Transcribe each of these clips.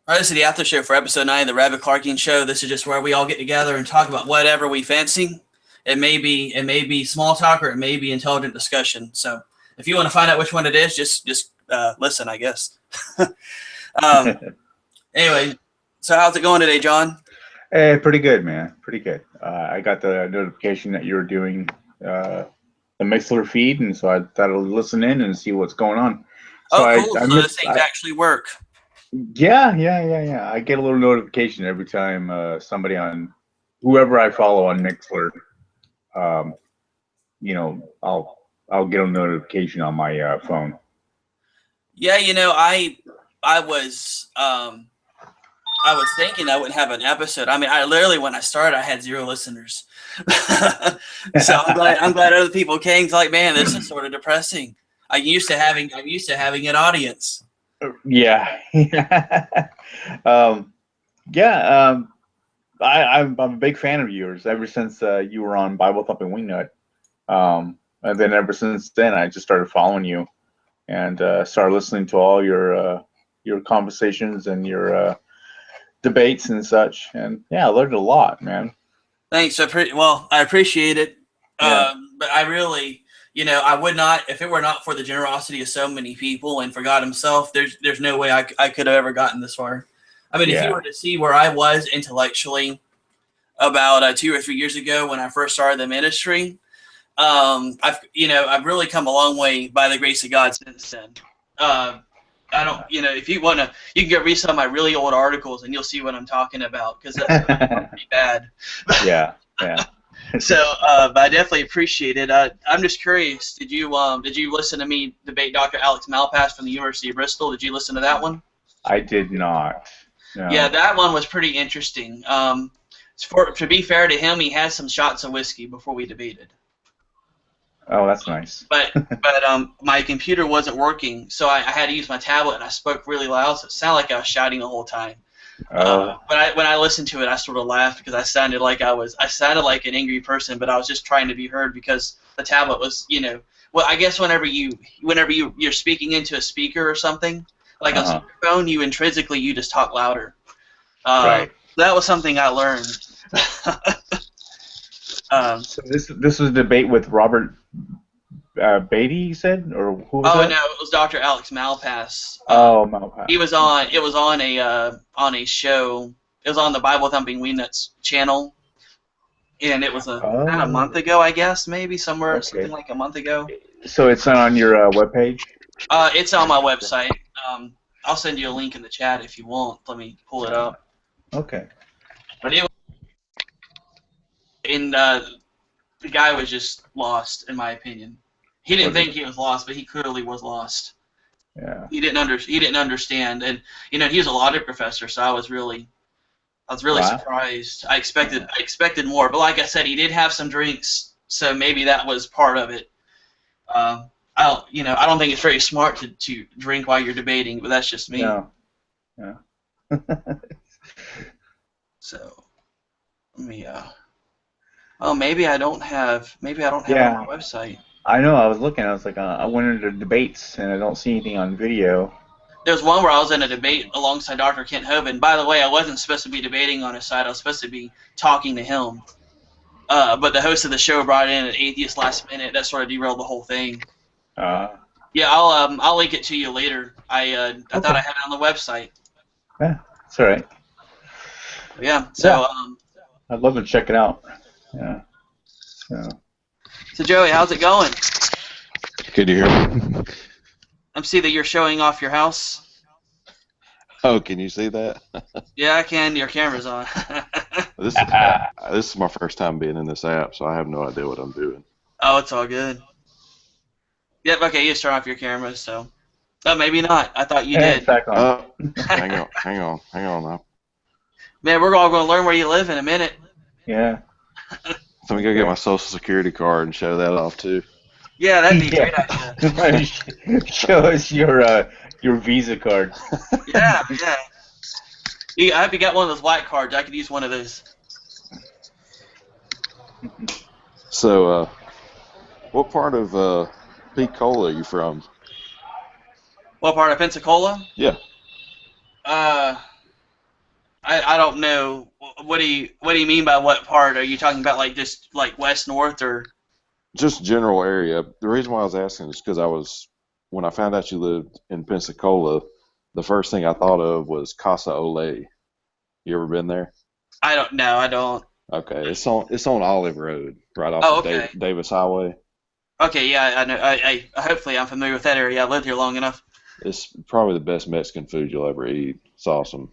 All right, this is the Aftershow for episode 9 of the Rabid Clarkian Show. This is just where we all get together and talk about whatever we fancy. It may be small talk or it may be intelligent discussion. So if you want to find out which one it is, just listen, I guess. Anyway, so how's it going today, John? Hey, pretty good, man. Pretty good. I got the notification that you were doing the Mixler feed, and so I thought I'd listen in and see what's going on. So cool. So those things actually work. Yeah. I get a little notification every time somebody on whoever I follow on Mixler, I'll get a notification on my phone. Yeah, I was thinking I wouldn't have an episode. I mean, I literally when I started, I had 0 listeners. So I'm glad other people came. It's like, man, this is sort of depressing. I'm used to having an audience. Yeah. I'm a big fan of yours ever since you were on Bible Thumping Wingnut. And then ever since then, I just started following you and started listening to all your conversations and your debates and such. And yeah, I learned a lot, man. Thanks. I appreciate it. Yeah. But I really, I would not, if it were not for the generosity of so many people and for God himself, there's no way I could have ever gotten this far. I mean, if you were to see where I was intellectually about 2 or 3 years ago when I first started the ministry, I've really come a long way by the grace of God since then. I don't, if you want to, you can go read some of my really old articles and you'll see what I'm talking about because that's pretty bad. Yeah. So, but I definitely appreciate it. I'm just curious. Did you listen to me debate Dr. Alex Malpass from the University of Bristol? Did you listen to that one? I did not. No. Yeah, that one was pretty interesting. To be fair to him, he had some shots of whiskey before we debated. Oh, that's nice. But my computer wasn't working, so I had to use my tablet, and I spoke really loud, so it sounded like I was shouting the whole time. But when I listened to it, I sort of laughed because I sounded like an angry person, but I was just trying to be heard because the tablet was, well, I guess whenever you're speaking into a speaker or something, like a speakerphone, you just talk louder. Right. That was something I learned. So this was a debate with Robert Beatty, you said, or who was that? No, it was Dr. Alex Malpass. Malpass. He was on. It was on a show. It was on the Bible Thumping Winnuts channel, and it was about a month ago, I guess, maybe something like a month ago. So it's on your webpage? It's on my website. I'll send you a link in the chat if you want. Let me pull it up. Okay. But it was, the guy was just lost, in my opinion. He didn't think he was lost, but he clearly was lost. Yeah. He didn't understand, and he was a logic professor, so I was really surprised. I expected more, but like I said, he did have some drinks, so maybe that was part of it. I don't think it's very smart to drink while you're debating, but that's just me. No. Yeah. So let me. Maybe I don't have it on my website. I know. I was looking. I was like, I went into debates, and I don't see anything on video. There's one where I was in a debate alongside Dr. Kent Hovind. By the way, I wasn't supposed to be debating on his side. I was supposed to be talking to him. But the host of the show brought in an atheist last minute. That sort of derailed the whole thing. Yeah, I'll link it to you later. I thought I had it on the website. Yeah, that's all right. Yeah. So I'd love to check it out. Yeah. So Joey, how's it going? Good to hear me. I see that you're showing off your house. Oh, can you see that? Yeah, I can. Your camera's on. This is my first time being in this app, so I have no idea what I'm doing. Oh, it's all good. Yep. Okay, you just turn off your camera. So, maybe not. I thought you did. It's back on. Hang on now. Man, we're all going to learn where you live in a minute. Yeah. Let me go get my social security card and show that off too. Yeah, that'd be a great idea. Show us your Visa card. Yeah. I hope you got one of those white cards. I could use one of those. So, what part of Pensacola are you from? What part of Pensacola? Yeah. I don't know. What do you mean by what part? Are you talking about like just like west, north, or? Just general area. The reason why I was asking is because when I found out you lived in Pensacola, the first thing I thought of was Casa Ole. You ever been there? I don't know. I don't. Okay, it's on Olive Road, right off Oh, of okay. Davis Highway. Okay, yeah, I know. I hopefully I'm familiar with that area. I lived here long enough. It's probably the best Mexican food you'll ever eat. It's awesome.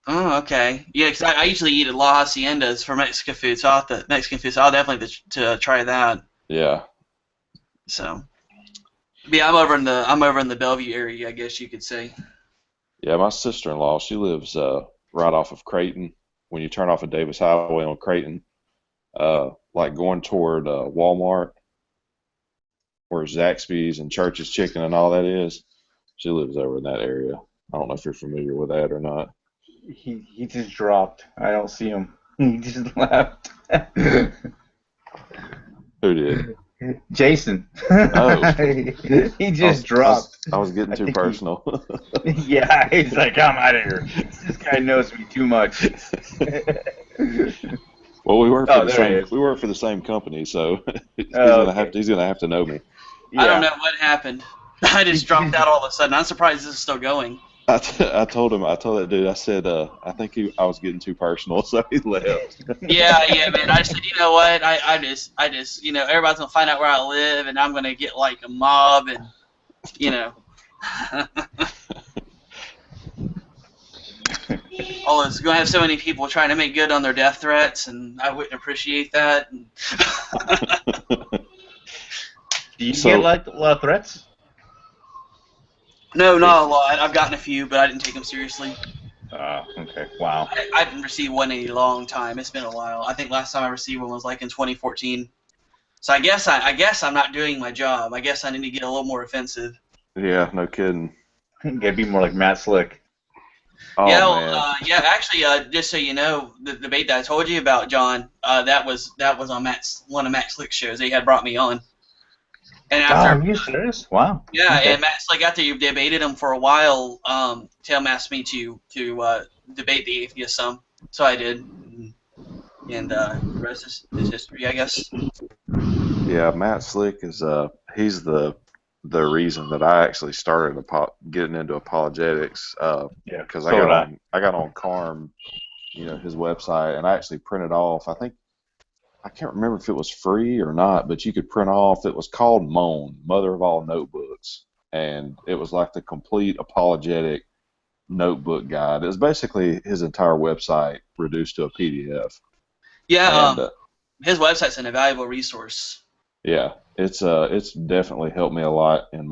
Oh, okay. Yeah, because I usually eat at La Haciendas for Mexican food, so I'll definitely to try that. Yeah. So, yeah, I'm over in the Bellevue area, I guess you could say. Yeah, my sister-in-law, she lives right off of Creighton. When you turn off of Davis Highway on Creighton, like going toward Walmart, where Zaxby's and Church's Chicken and all that is. She lives over in that area. I don't know if you're familiar with that or not. He just dropped. I don't see him. He just left. Who did? Jason. Oh. He just dropped. I was getting too personal. Yeah, he's like, I'm out of here. This guy knows me too much. Well, we work for the same company, so he's gonna have to know me. Yeah. I don't know what happened. I just dropped out all of a sudden. I'm surprised this is still going. I told that dude, I said, I think I was getting too personal, so he left. Yeah, man. I said, you know what? I just, everybody's gonna find out where I live, and I'm gonna get like a mob, and it's gonna have so many people trying to make good on their death threats, and I wouldn't appreciate that. Do you get like a lot of threats? No, not a lot. I've gotten a few, but I didn't take them seriously. Okay. Wow. I haven't received one in a long time. It's been a while. I think last time I received one was like in 2014. So I guess I'm not doing my job. I guess I need to get a little more offensive. Yeah, no kidding. You gotta be more like Matt Slick. Oh, man. Actually, just so you know, the debate that I told you about, John, that was on one of Matt Slick's shows. He had brought me on. And after, are you serious? Wow. Yeah, okay. And Matt Slick, after you debated him for a while, Tim asked me to debate the atheist some, so I did, and the rest is history, I guess. Yeah, Matt Slick is he's the reason that I actually started getting into apologetics. Because I got on Carm, his website, and I actually printed off. I can't remember if it was free or not, but you could print off. It was called MOAN, Mother of All Notebooks, and it was like the complete apologetic notebook guide. It was basically his entire website reduced to a PDF. Yeah, and, his website's an invaluable resource. Yeah, it's definitely helped me a lot in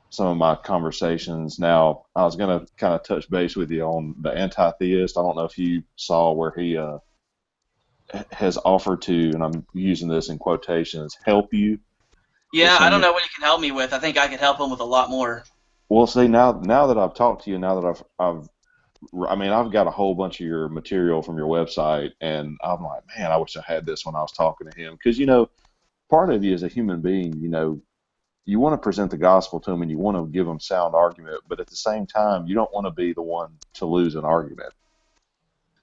some of my conversations. Now, I was gonna kind of touch base with you on the anti-theist. I don't know if you saw where he has offered to, and I'm using this in quotations, help you. Yeah, I don't know what he can help me with. I think I could help him with a lot more. Well, see, now that I've talked to you, now that I've got a whole bunch of your material from your website, and I'm like, man, I wish I had this when I was talking to him. Because, part of you as a human being, you want to present the gospel to them and you want to give them sound argument, but at the same time, you don't want to be the one to lose an argument.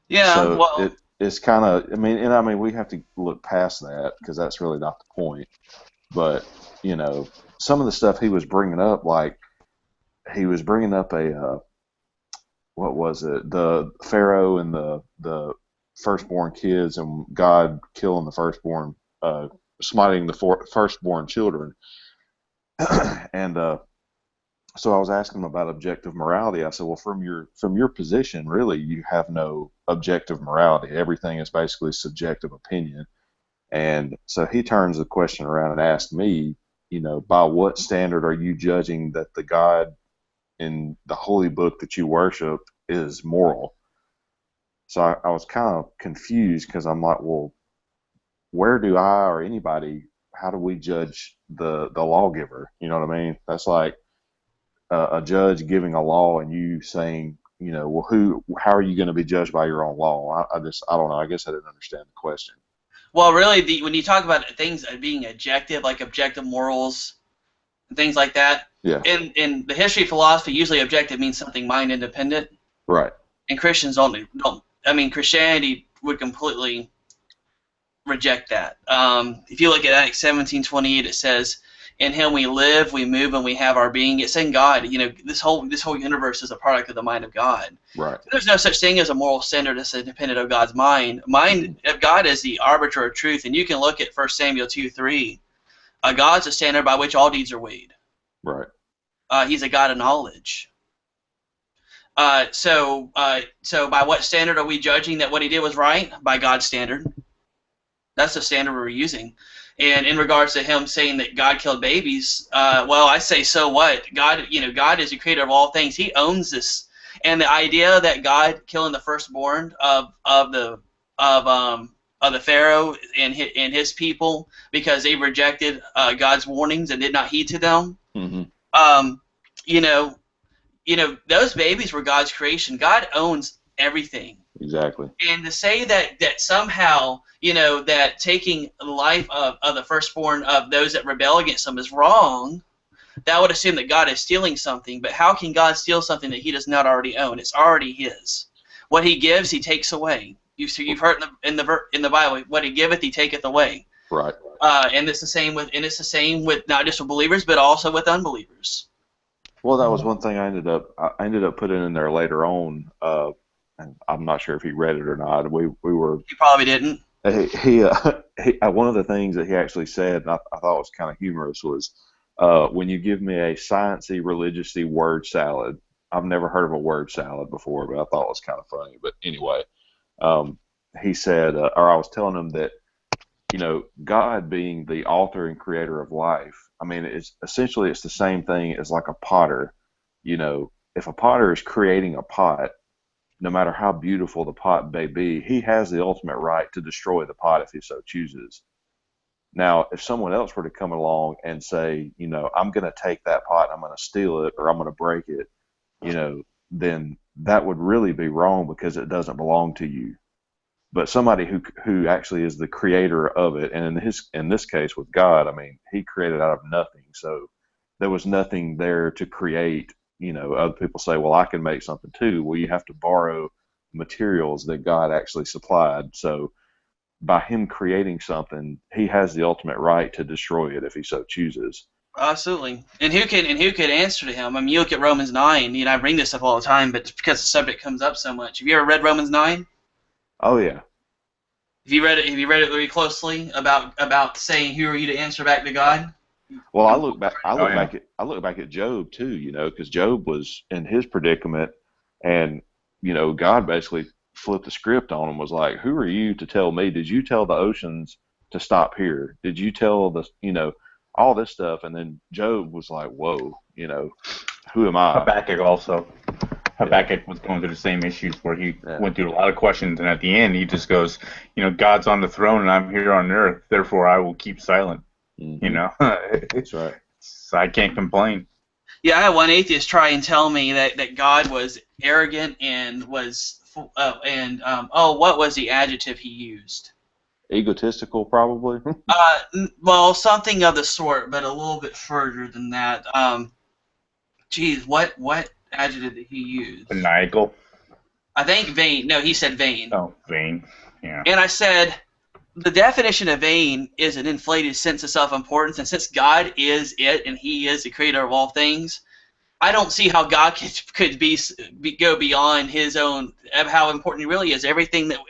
Yeah, so well, it's kind of, we have to look past that because that's really not the point. But, some of the stuff he was bringing up, like he was bringing up what was it? The Pharaoh and the firstborn kids and God killing the firstborn, smiting the firstborn children. And so I was asking him about objective morality. I said, well, from your position, really, you have no objective morality. Everything is basically subjective opinion. And so he turns the question around and asks me, by what standard are you judging that the God in the holy book that you worship is moral? So I was kind of confused because I'm like, well, where do I or anybody, how do we judge the lawgiver? You know what I mean? That's like a judge giving a law and you saying, well, how are you going to be judged by your own law? I don't know. I guess I didn't understand the question. Well, really, when you talk about things being objective, like objective morals and things like that, yeah. In the history of philosophy, usually objective means something mind independent. Right. And Christians don't. I mean, Christianity would completely reject that. If you look at Acts 17:28, it says, "In Him we live, we move, and we have our being." It's in God. You know, this whole universe is a product of the mind of God. Right. There's no such thing as a moral standard that's independent of God's mind. Mind of God is the arbiter of truth, and you can look at 1 Samuel 2:3. God's a standard by which all deeds are weighed. Right. He's a God of knowledge. So by what standard are we judging that what he did was right? By God's standard. That's the standard we're using. And in regards to him saying that God killed babies, well, I say, so what? God is the creator of all things. He owns this. And the idea that God killing the firstborn of the Pharaoh and his people because they rejected God's warnings and did not heed to them. Mm-hmm. Those babies were God's creation. God owns everything. Exactly. And to say that somehow, that taking the life of the firstborn of those that rebel against him is wrong, that would assume that God is stealing something. But how can God steal something that he does not already own? It's already his. What he gives, he takes away. You've heard in the Bible, what he giveth, he taketh away. Right. And it's the same with not just with believers, but also with unbelievers. Well, that was one thing I ended up putting in there later on, and I'm not sure if he read it or not. We were. He probably didn't. He one of the things that he actually said, and I thought was kind of humorous, was when you give me a sciencey, religious-y word salad. I've never heard of a word salad before, but I thought it was kind of funny. But anyway, he said, or I was telling him that, God being the author and creator of life, I mean, it's the same thing as like a potter. If a potter is creating a pot, no matter how beautiful the pot may be, he has the ultimate right to destroy the pot if he so chooses. Now, if someone else were to come along and say, I'm going to take that pot, I'm going to steal it, or I'm going to break it, then that would really be wrong because it doesn't belong to you. But somebody who actually is the creator of it, and in this case with God, I mean, he created out of nothing, so there was nothing there to create. Other people say, well, I can make something too. Well, you have to borrow materials that God actually supplied. So by him creating something, he has the ultimate right to destroy it if he so chooses. Absolutely. And who could answer to him? I mean, you look at Romans 9. I bring this up all the time, but it's because the subject comes up so much. Have you ever read Romans 9? Oh yeah. Have you read it very closely about saying who are you to answer back to God? Well, I look back at Job too, because Job was in his predicament, and God basically flipped the script on him. Was like, who are you to tell me? Did you tell the oceans to stop here? Did you tell all this stuff? And then Job was like, whoa, who am I? Habakkuk was going through the same issues where he went through a lot of questions, and at the end he just goes, God's on the throne and I'm here on earth, therefore I will keep silent. Mm-hmm. That's right. So I can't complain. Yeah, I had one atheist try and tell me that God was arrogant and was what was the adjective he used? Egotistical, probably. Well, something of the sort, but a little bit further than that. What adjective did he use? Maniacal. I think vain. No, he said vain. Oh, vain. Yeah. And I said, the definition of vain is an inflated sense of self-importance, and since God is it and he is the creator of all things, I don't see how God could go beyond his own of how important he really is. Everything that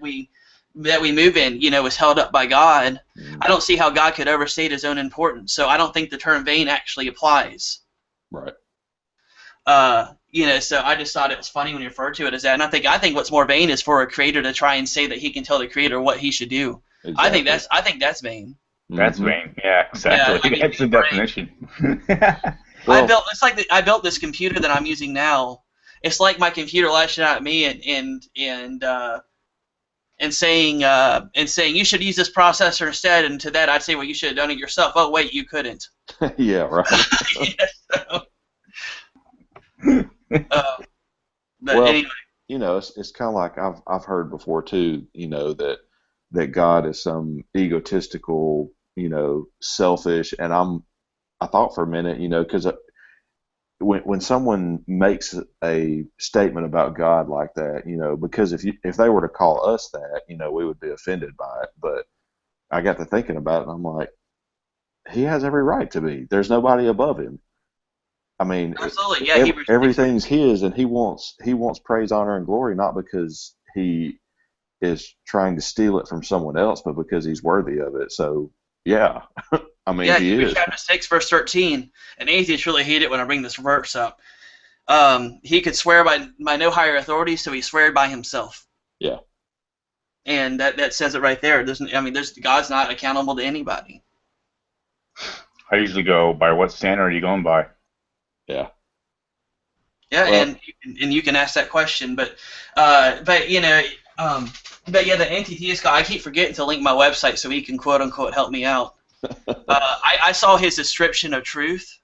we move in, is held up by God. Mm-hmm. I don't see how God could overstate his own importance. So I don't think the term vain actually applies. Right. So I just thought it was funny when you referred to it as that. And I think what's more vain is for a creator to try and say that he can tell the creator what he should do. Exactly. I think that's vain. That's vain. Yeah, exactly. Yeah, that's the definition. Well, I built this computer that I'm using now. It's like my computer lashing out at me and saying you should use this processor instead. And to that I'd say, well, you should have done it yourself. Oh wait, you couldn't. Yeah, right. But well, anyway, it's kind of like I've heard before too. That God is some egotistical, selfish, and I thought for a minute, because when someone makes a statement about God like that, because if they were to call us that, we would be offended by it. But I got to thinking about it, and I'm like, he has every right to be. There's nobody above him. I mean, absolutely, yeah. Everything's his, and he wants praise, honor, and glory, not because he is trying to steal it from someone else, but because he's worthy of it. So, yeah, I mean, he is. Chapter 6, verse 13. And atheists really hate it when I bring this verse up. He could swear by no higher authority, so he swore by himself. Yeah. And that says it right there. God's not accountable to anybody. I usually go by what standard are you going by? Yeah. Yeah, well, and you can ask that question, but yeah, the anti-theist guy, I keep forgetting to link my website so he can quote unquote help me out. I saw his description of truth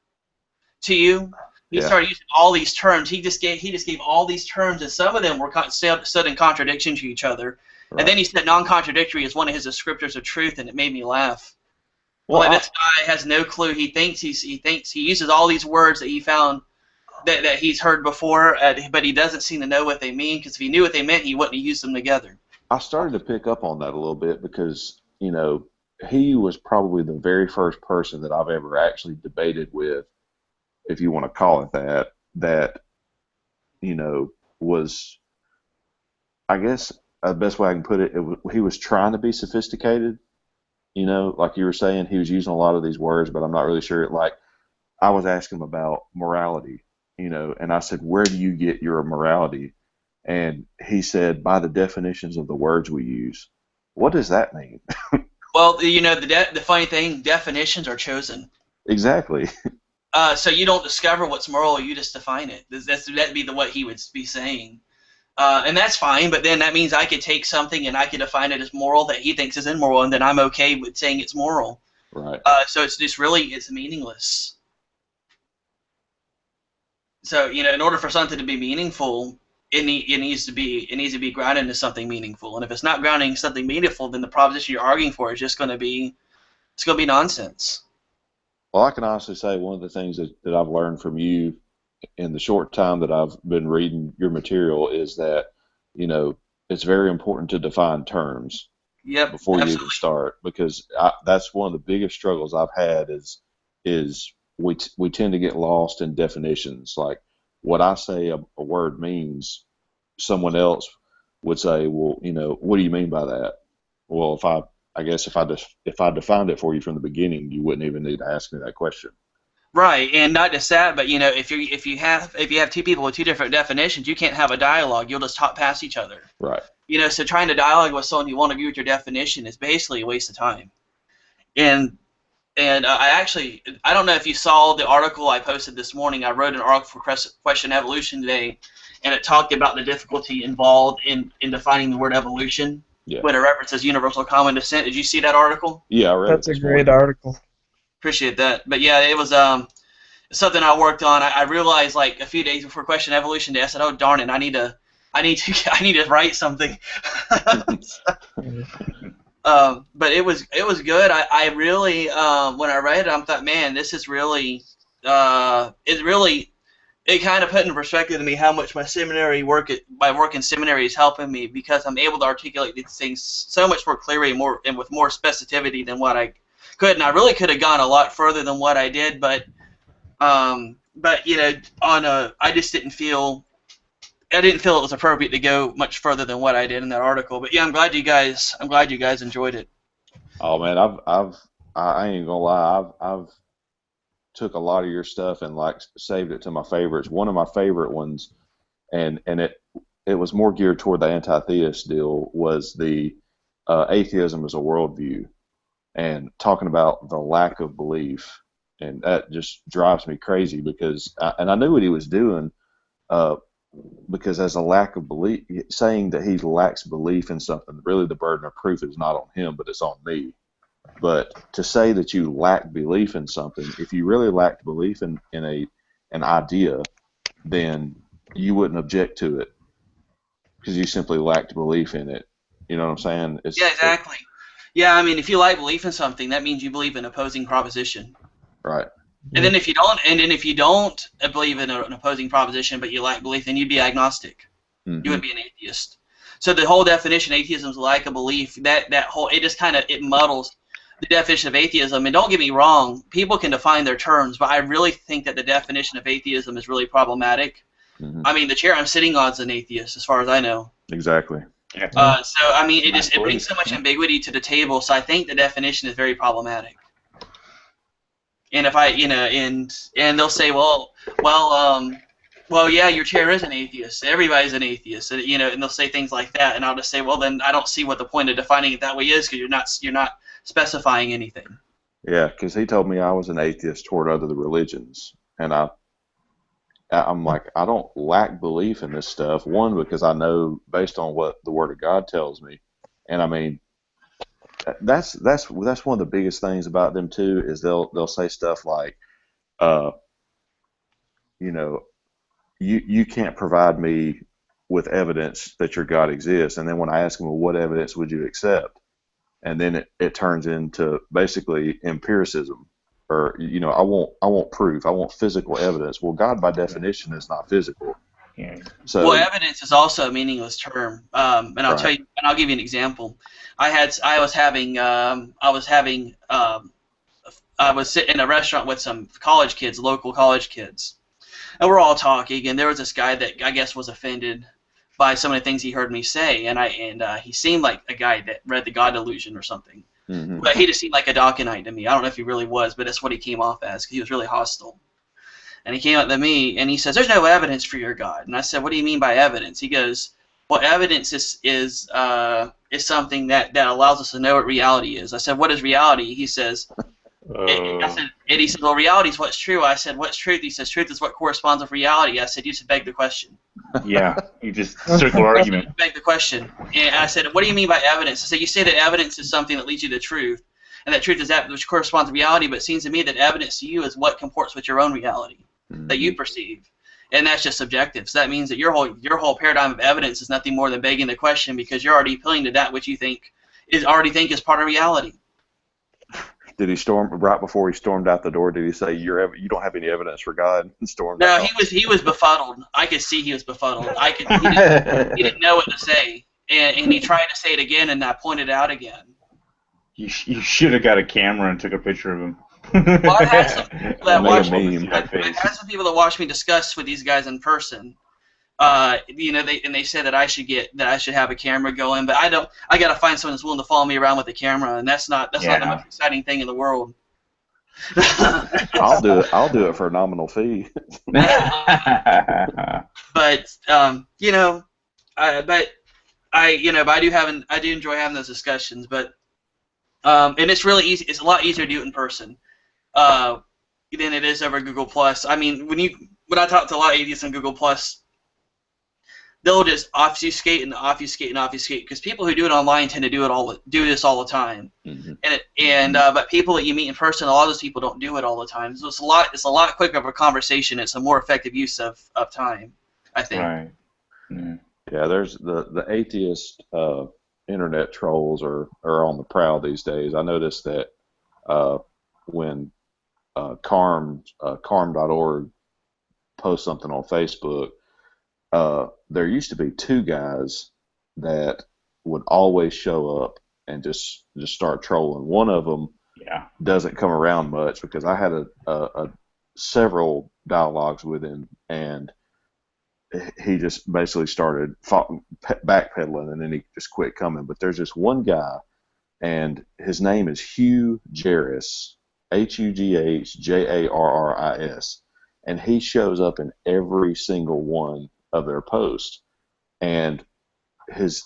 to you. He started using all these terms. He just gave all these terms, and some of them were stood in contradiction to each other. Right. And then he said non-contradictory is one of his descriptors of truth, and it made me laugh. Well, this guy has no clue. He thinks he uses all these words that he found that he's heard before, but he doesn't seem to know what they mean, because if he knew what they meant, he wouldn't have used them together. I started to pick up on that a little bit because, he was probably the very first person that I've ever actually debated with, if you want to call it that, was, I guess the best way I can put it, he was trying to be sophisticated, like you were saying, he was using a lot of these words, but I'm not really sure. Like, I was asking him about morality, and I said, where do you get your morality? And he said, by the definitions of the words we use. What does that mean? Well, the funny thing, definitions are chosen. Exactly. So you don't discover what's moral, you just define it. That'd be what he would be saying. And that's fine, but then that means I could take something and I could define it as moral that he thinks is immoral, and then I'm okay with saying it's moral. Right. So it's just it's meaningless. So, in order for something to be meaningful, it needs to be grounded into something meaningful. And if it's not grounding something meaningful, then the proposition you're arguing for is just going to be nonsense. Well, I can honestly say one of the things that I've learned from you in the short time that I've been reading your material is that, it's very important to define terms before you even start, because that's one of the biggest struggles I've had is we tend to get lost in definitions. Like, what I say a word means, someone else would say, well, what do you mean by that? Well, I guess if I defined it for you from the beginning, you wouldn't even need to ask me that question. Right, and not just that, but if you have two people with two different definitions, you can't have a dialogue. You'll just talk past each other. Right. So trying to dialogue with someone who won't agree with your definition is basically a waste of time. And I don't know if you saw the article I posted this morning. I wrote an article for Question Evolution today, and it talked about the difficulty involved in defining the word evolution when it references universal common descent. Did you see that article? Yeah, I read it. That's a great article. Appreciate that. But yeah, it was something I worked on. I realized like a few days before Question Evolution Day, I said, "Oh darn it, I need to write something." But it was good. I really when I read it, I thought, man, this is really it kind of put into perspective to me how much my work in seminary is helping me, because I'm able to articulate these things so much more clearly and with more specificity than what I could. And I really could have gone a lot further than what I did, but I just didn't feel it was appropriate to go much further than what I did in that article. But yeah, I'm glad you guys enjoyed it. Oh man, I ain't gonna lie, I've took a lot of your stuff and like saved it to my favorites. One of my favorite ones, and it was more geared toward the anti-theist deal, was the atheism as a worldview, and talking about the lack of belief, and that just drives me crazy because I knew what he was doing. Because as a lack of belief, saying that he lacks belief in something, really the burden of proof is not on him, but it's on me. But to say that you lack belief in something, if you really lacked belief in an idea, then you wouldn't object to it because you simply lacked belief in it. You know what I'm saying? Yeah, exactly. Yeah, I mean, if you lack belief in something, that means you believe in opposing proposition. Right. And then if you don't believe in an opposing proposition, but you lack belief, then you'd be agnostic. Mm-hmm. You would be an atheist. So the whole definition of atheism is lack of belief. That whole, it just kind of, it muddles the definition of atheism. And don't get me wrong, people can define their terms, but I really think that the definition of atheism is really problematic. Mm-hmm. I mean, the chair I'm sitting on is an atheist, as far as I know. Exactly. So I mean, it brings so much ambiguity to the table. So I think the definition is very problematic. And if I, and they'll say, well, yeah, your chair is an atheist. Everybody's an atheist, and they'll say things like that. And I'll just say, well, then I don't see what the point of defining it that way is, because you're not specifying anything. Yeah, because he told me I was an atheist toward other religions, and I'm like, I don't lack belief in this stuff. One, because I know based on what the Word of God tells me, and I mean, that's one of the biggest things about them too, is they'll say stuff like, you can't provide me with evidence that your God exists, and then when I ask them, well, what evidence would you accept? And then it turns into basically empiricism, or I want proof, I want physical evidence. Well, God by definition is not physical. Yeah. So, well, evidence is also a meaningless term, and I'll tell you, and I'll give you an example. I was sitting in a restaurant with some local college kids, and we're all talking, and there was this guy that I guess was offended by some of the things he heard me say, and he seemed like a guy that read the God Delusion or something. mm-hmm. But he just seemed like a Dawkinite to me. I don't know if he really was, but that's what he came off as, because he was really hostile. And he came up to me, and he says, there's no evidence for your God. And I said, what do you mean by evidence? He goes, well, evidence is something that allows us to know what reality is. I said, what is reality? He says, he said, well, reality is what's true. I said, what's truth? He says, truth is what corresponds with reality. I said, you just beg the question. Yeah, you just circular argument. Beg the question. And I said, what do you mean by evidence? I said, you say that evidence is something that leads you to truth, and that truth is that which corresponds to reality, but it seems to me that evidence to you is what comports with your own reality that you perceive. And that's just subjective. So that means that your whole paradigm of evidence is nothing more than begging the question, because you're already appealing to that which you think is part of reality. Did he storm right before he stormed out the door? Did he say you don't have any evidence for God? And stormed No, out? he was befuddled. I could see he was befuddled. He didn't know what to say, and he tried to say it again, and I pointed it out again. You should have got a camera and took a picture of him. Well, I had some people that watched me discuss with these guys in person. They said that I should have a camera going, but I don't. I gotta find someone that's willing to follow me around with a camera, and that's not the most exciting thing in the world. I'll do it for a nominal fee. But I do enjoy having those discussions, but and it's really easy. It's a lot easier to do it in person than it is over Google Plus. I mean, when I talk to a lot of atheists on Google Plus, they'll just obfuscate because people who do it online tend to do this all the time. Mm-hmm. But people that you meet in person, a lot of those people don't do it all the time. So it's a lot quicker of a conversation. It's a more effective use of time, I think. Right. Yeah, there's the atheist internet trolls are on the prowl these days. I noticed that when carm.org posts something on Facebook, there used to be two guys that would always show up and just start trolling. One of them doesn't come around much, because I had a several dialogues with him, and he just basically started backpedaling, and then he just quit coming. But there's this one guy, and his name is Hugh Jarris, Hughjarris, and he shows up in every single one of their posts, and his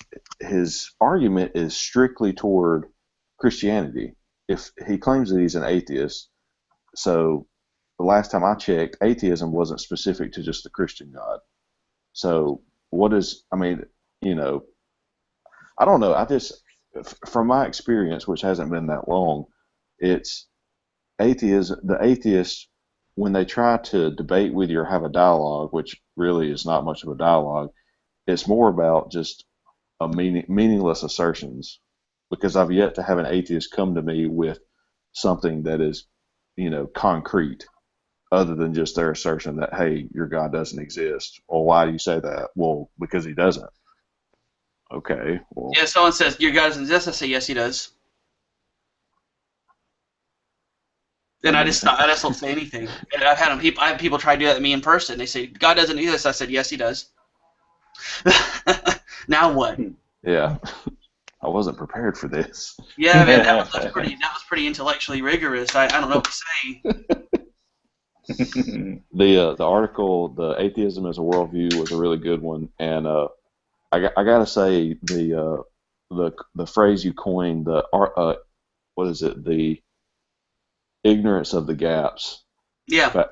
argument is strictly toward Christianity. If he claims that he's an atheist, so the last time I checked, atheism wasn't specific to just the Christian God. So I don't know. I just, from my experience, which hasn't been that long, it's the atheists, when they try to debate with you or have a dialogue, which really is not much of a dialogue, it's more about just meaningless assertions, because I've yet to have an atheist come to me with something that is, concrete. other than just their assertion that, hey, your God doesn't exist. Well, why do you say that? Well, because he doesn't. Okay. Well, Yeah, someone says, your God doesn't exist. I say, yes, he does. Then I just don't say anything. And I have people try to do that to me in person. They say, God doesn't exist. I said, yes, he does. Now what? yeah. I wasn't prepared for this. Yeah, man, that was pretty intellectually rigorous. I don't know what to say. The article, the atheism as a worldview, was a really good one, and I gotta say the phrase you coined, what is it, the ignorance of the gaps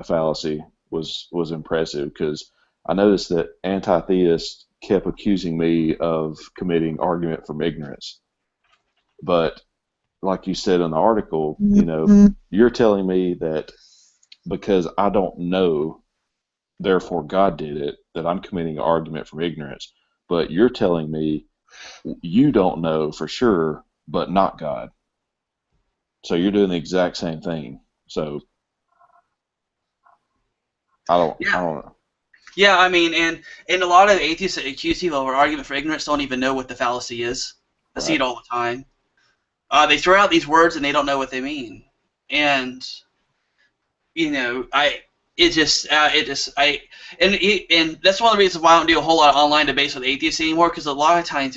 fallacy was impressive, because I noticed that anti-theists kept accusing me of committing argument from ignorance, but like you said in the article, you're telling me that because I don't know, therefore God did it, that I'm committing an argument from ignorance. But you're telling me you don't know for sure, but not God. So you're doing the exact same thing. So I don't know. Yeah, I mean, and a lot of atheists that accuse people of argument for ignorance don't even know what the fallacy is. I see it all the time. They throw out these words and they don't know what they mean. And and that's one of the reasons why I don't do a whole lot of online debates with atheists anymore, because a lot of times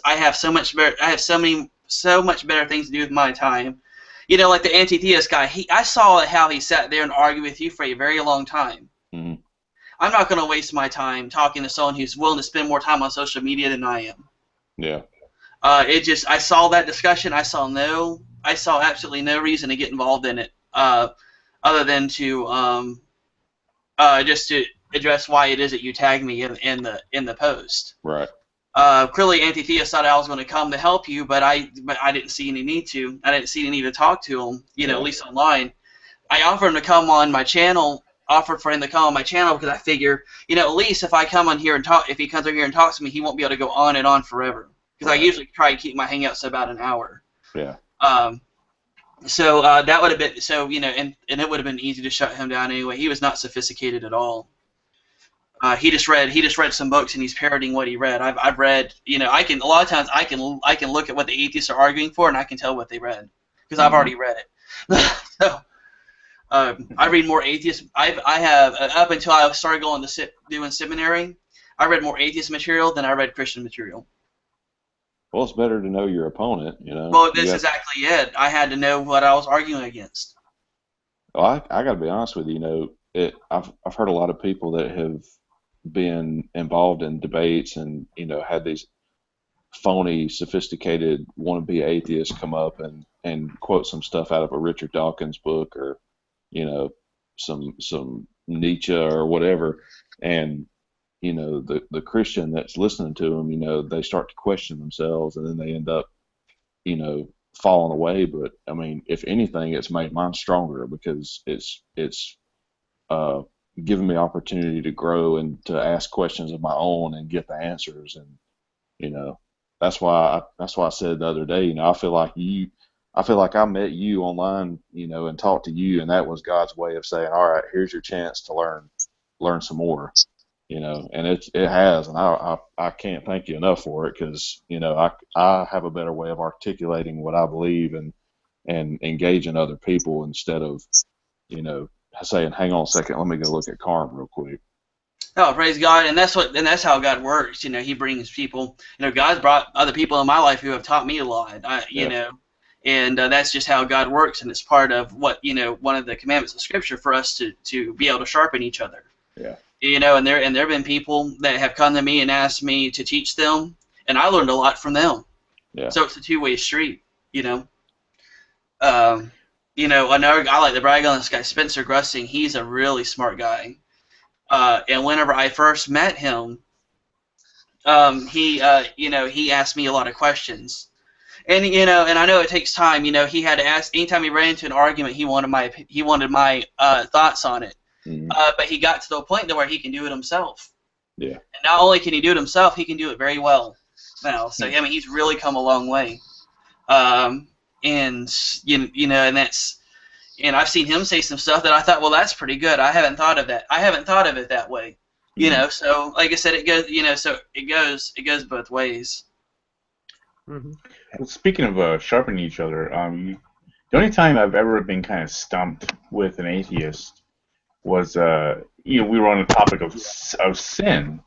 I have so much better things to do with my time. Like the anti-theist guy, I saw how he sat there and argued with you for a very long time. Mm-hmm. I'm not going to waste my time talking to someone who's willing to spend more time on social media than I am. Yeah. I saw that discussion. I saw absolutely no reason to get involved in it, other than to just to address why it is that you tagged me in the post. Right. Clearly, anti-theist thought I was going to come to help you, but I didn't see any need to. I didn't see any need to talk to him. At least online. I offered him to come on my channel. Offered for him to come on my channel because I figure, at least if I come on here and talk, if he comes over here and talks to me, he won't be able to go on and on forever. Because I usually try to keep my hangouts about an hour. Yeah. So that would have been and it would have been easy to shut him down anyway. He was not sophisticated at all. He just read some books and he's parroting what he read. I've read, I can a lot of times I can look at what the atheists are arguing for and I can tell what they read because I've already read it. So I read more atheist. I have up until I started going to doing seminary, I read more atheist material than I read Christian material. Well, it's better to know your opponent, Well, that's exactly it. I had to know what I was arguing against. Well, I got to be honest with you. I've heard a lot of people that have been involved in debates and had these phony, sophisticated wannabe atheists come up and quote some stuff out of a Richard Dawkins book or some Nietzsche or whatever, and the Christian that's listening to them, they start to question themselves and then they end up falling away. But I mean, if anything, it's made mine stronger because it's given me opportunity to grow and to ask questions of my own and get the answers. And that's why I said the other day, I feel like I met you online, and talked to you, and that was God's way of saying, all right, here's your chance to learn some more, and it has, and I can't thank you enough for it, because I have a better way of articulating what I believe and engaging other people instead of saying, hang on a second, let me go look at Carm real quick. Oh, praise God. And that's how God works. He brings people. God's brought other people in my life who have taught me a lot. And that's just how God works, and it's part of what one of the commandments of Scripture for us to be able to sharpen each other. Yeah. And there have been people that have come to me and asked me to teach them, and I learned a lot from them. Yeah. So it's a two-way street. Another I like to brag on this guy, Spencer Grussing. He's a really smart guy. And whenever I first met him, he asked me a lot of questions. And and I know it takes time. He had to ask anytime he ran into an argument. He wanted my thoughts on it. Mm-hmm. But he got to the point where he can do it himself. Yeah. And not only can he do it himself, he can do it very well now. So I mean, he's really come a long way. And and that's And I've seen him say some stuff that I thought, well, that's pretty good. I haven't thought of that. I haven't thought of it that way. You know, so like I said, it goes. You know, so it goes both ways. Mm-hmm. Well, speaking of sharpening each other, the only time I've ever been kind of stumped with an atheist was, we were on the topic of sin,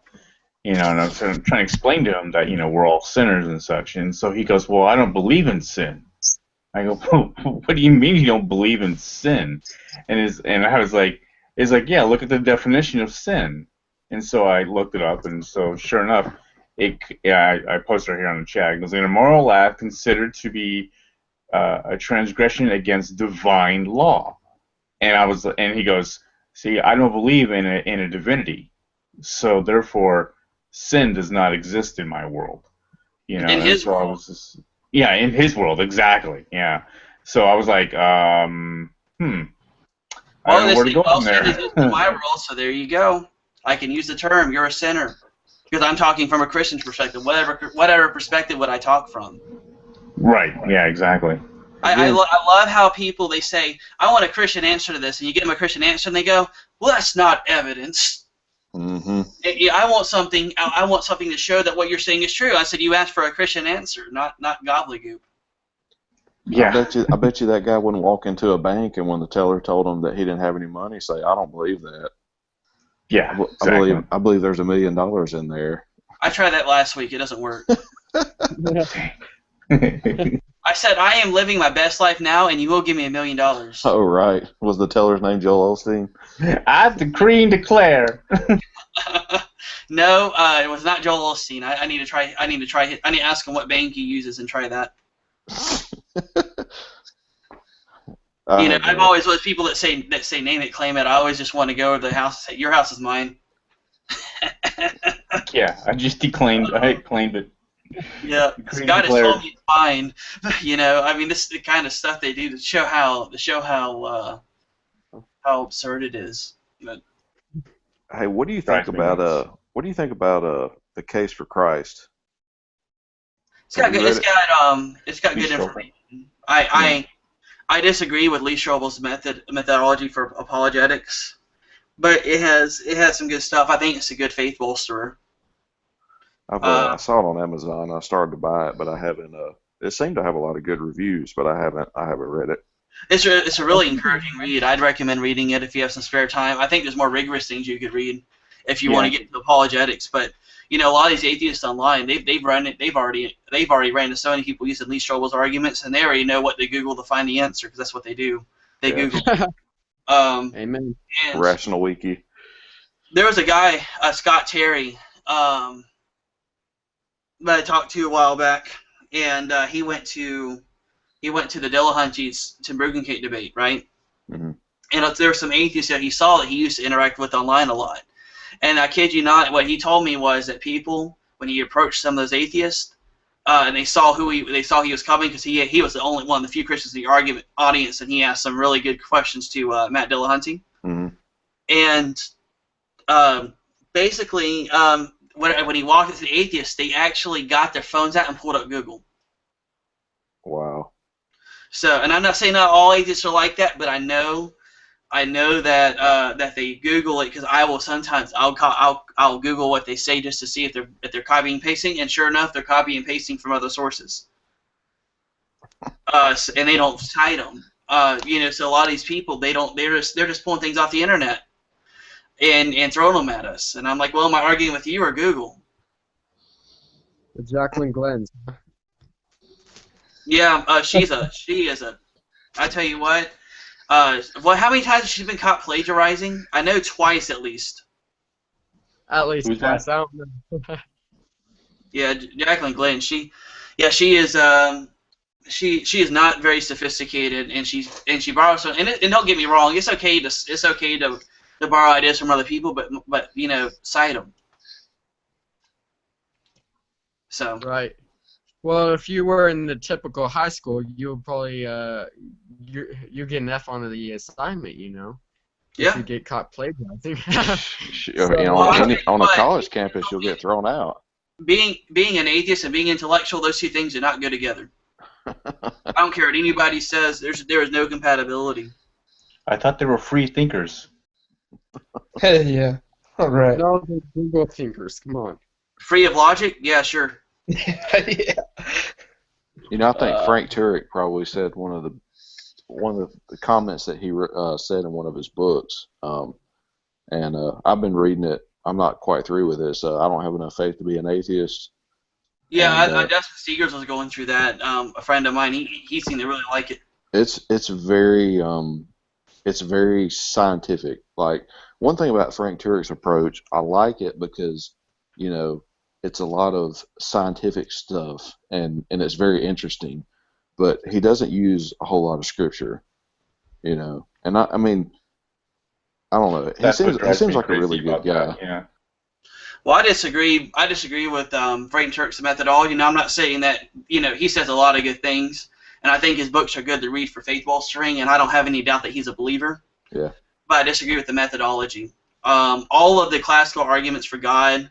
and I was trying to explain to him that, we're all sinners and such, and so he goes, well, I don't believe in sin. I go, what do you mean you don't believe in sin? And I was like, yeah, look at the definition of sin. And so I looked it up, and so sure enough, I posted it here on the chat. It goes, an immoral act considered to be a transgression against divine law. And he goes, see, I don't believe in a divinity, so therefore sin does not exist in my world. In his world. In his world, exactly. Yeah. So I was like, I don't know where to go from there. Sin exists in my world, so there you go. I can use the term, you're a sinner. Because I'm talking from a Christian perspective. Whatever perspective would I talk from? Right. Yeah, exactly. I love how people, they say, I want a Christian answer to this, and you give them a Christian answer, and they go, well, that's not evidence. Mm-hmm. I want something to show that what you're saying is true. I said, you asked for a Christian answer, not gobbledygook. Yeah. I bet you that guy wouldn't walk into a bank and when the teller told him that he didn't have any money, say, I don't believe that. Yeah, exactly. I believe there's $1 million in there. I tried that last week. It doesn't work. I said, I am living my best life now, and you will give me $1 million. Oh, right. Was the teller's name Joel Osteen? I decree and declare. No, it was not Joel Osteen. I need to try. I need to ask him what bank he uses and try that. I've always those people that say name it, claim it. I always just want to go to the house and say, your house is mine. Yeah, I claimed it. Yeah, God has told me it's mine. I mean, this is the kind of stuff they do to show how absurd it is. But, hey, what do you think about the Case for Christ? It's got good information. I disagree with Lee Strobel's methodology for apologetics, but it has some good stuff. I think it's a good faith bolsterer. I saw it on Amazon. I started to buy it, but I haven't. It seemed to have a lot of good reviews, but I haven't read it. It's a really encouraging read. I'd recommend reading it if you have some spare time. I think there's more rigorous things you could read if you want to get into apologetics. But a lot of these atheists online, they've already ran into so many people using Lee Strobel's arguments, and they already know what to Google to find the answer because that's what they do. They Google. Amen. Rational Wiki. There was a guy, Scott Terry, that I talked to a while back, and he went to the Delahunty's Tim Bruggencate debate, right? Mm-hmm. And there were some atheists that he saw that he used to interact with online a lot. And I kid you not, what he told me was that people, when he approached some of those atheists, and they saw he was coming because he was the only one of the few Christians in the audience, and he asked some really good questions to Matt Delahunty. Mm-hmm. And basically, when he walked into the atheists, they actually got their phones out and pulled up Google. Wow. So, and I'm not saying not all atheists are like that, but I know that they Google it because I will sometimes I'll Google what they say just to see if they're copying and pasting, and sure enough, they're copying and pasting from other sources. And they don't cite them. So a lot of these people they're just pulling things off the internet and throwing them at us, and I'm like, well, am I arguing with you or Google? Jacqueline Glenn's. Yeah, she is a. I tell you what. How many times has she been caught plagiarizing? I know twice at least. At least Who's twice. that? I don't know. Yeah, Jacqueline Glenn. She is. She is not very sophisticated, and she borrows. And don't get me wrong, it's okay to borrow ideas from other people, but cite them. So. Right. Well, if you were in the typical high school, you would probably you get an F on the assignment, Yeah. If you get caught plagiarizing. On a college campus, you'll get thrown out. Being an atheist and being intellectual, those two things do not go together. I don't care what anybody says. There is no compatibility. I thought they were free thinkers. Hey, yeah. All right. No, they're Google thinkers. Come on. Free of logic? Yeah, sure. Yeah. You know, I think Frank Turek probably said one of the comments that he said in one of his books, and I've been reading it. I'm not quite through with this. I don't have enough faith to be an atheist. Yeah, And, Dustin Seegers was going through that. A friend of mine, he seemed to really like it. It's very scientific. Like, one thing about Frank Turek's approach, I like it because, you know, it's a lot of scientific stuff and it's very interesting, but he doesn't use a whole lot of scripture, you know. And I mean, I don't know. He seems like a really good guy. That, yeah. Well, I disagree. I disagree with Frank Turek's methodology. Now, I'm not saying that, you know, he says a lot of good things, and I think his books are good to read for faith bolstering, and I don't have any doubt that he's a believer. Yeah. But I disagree with the methodology. All of the classical arguments for God,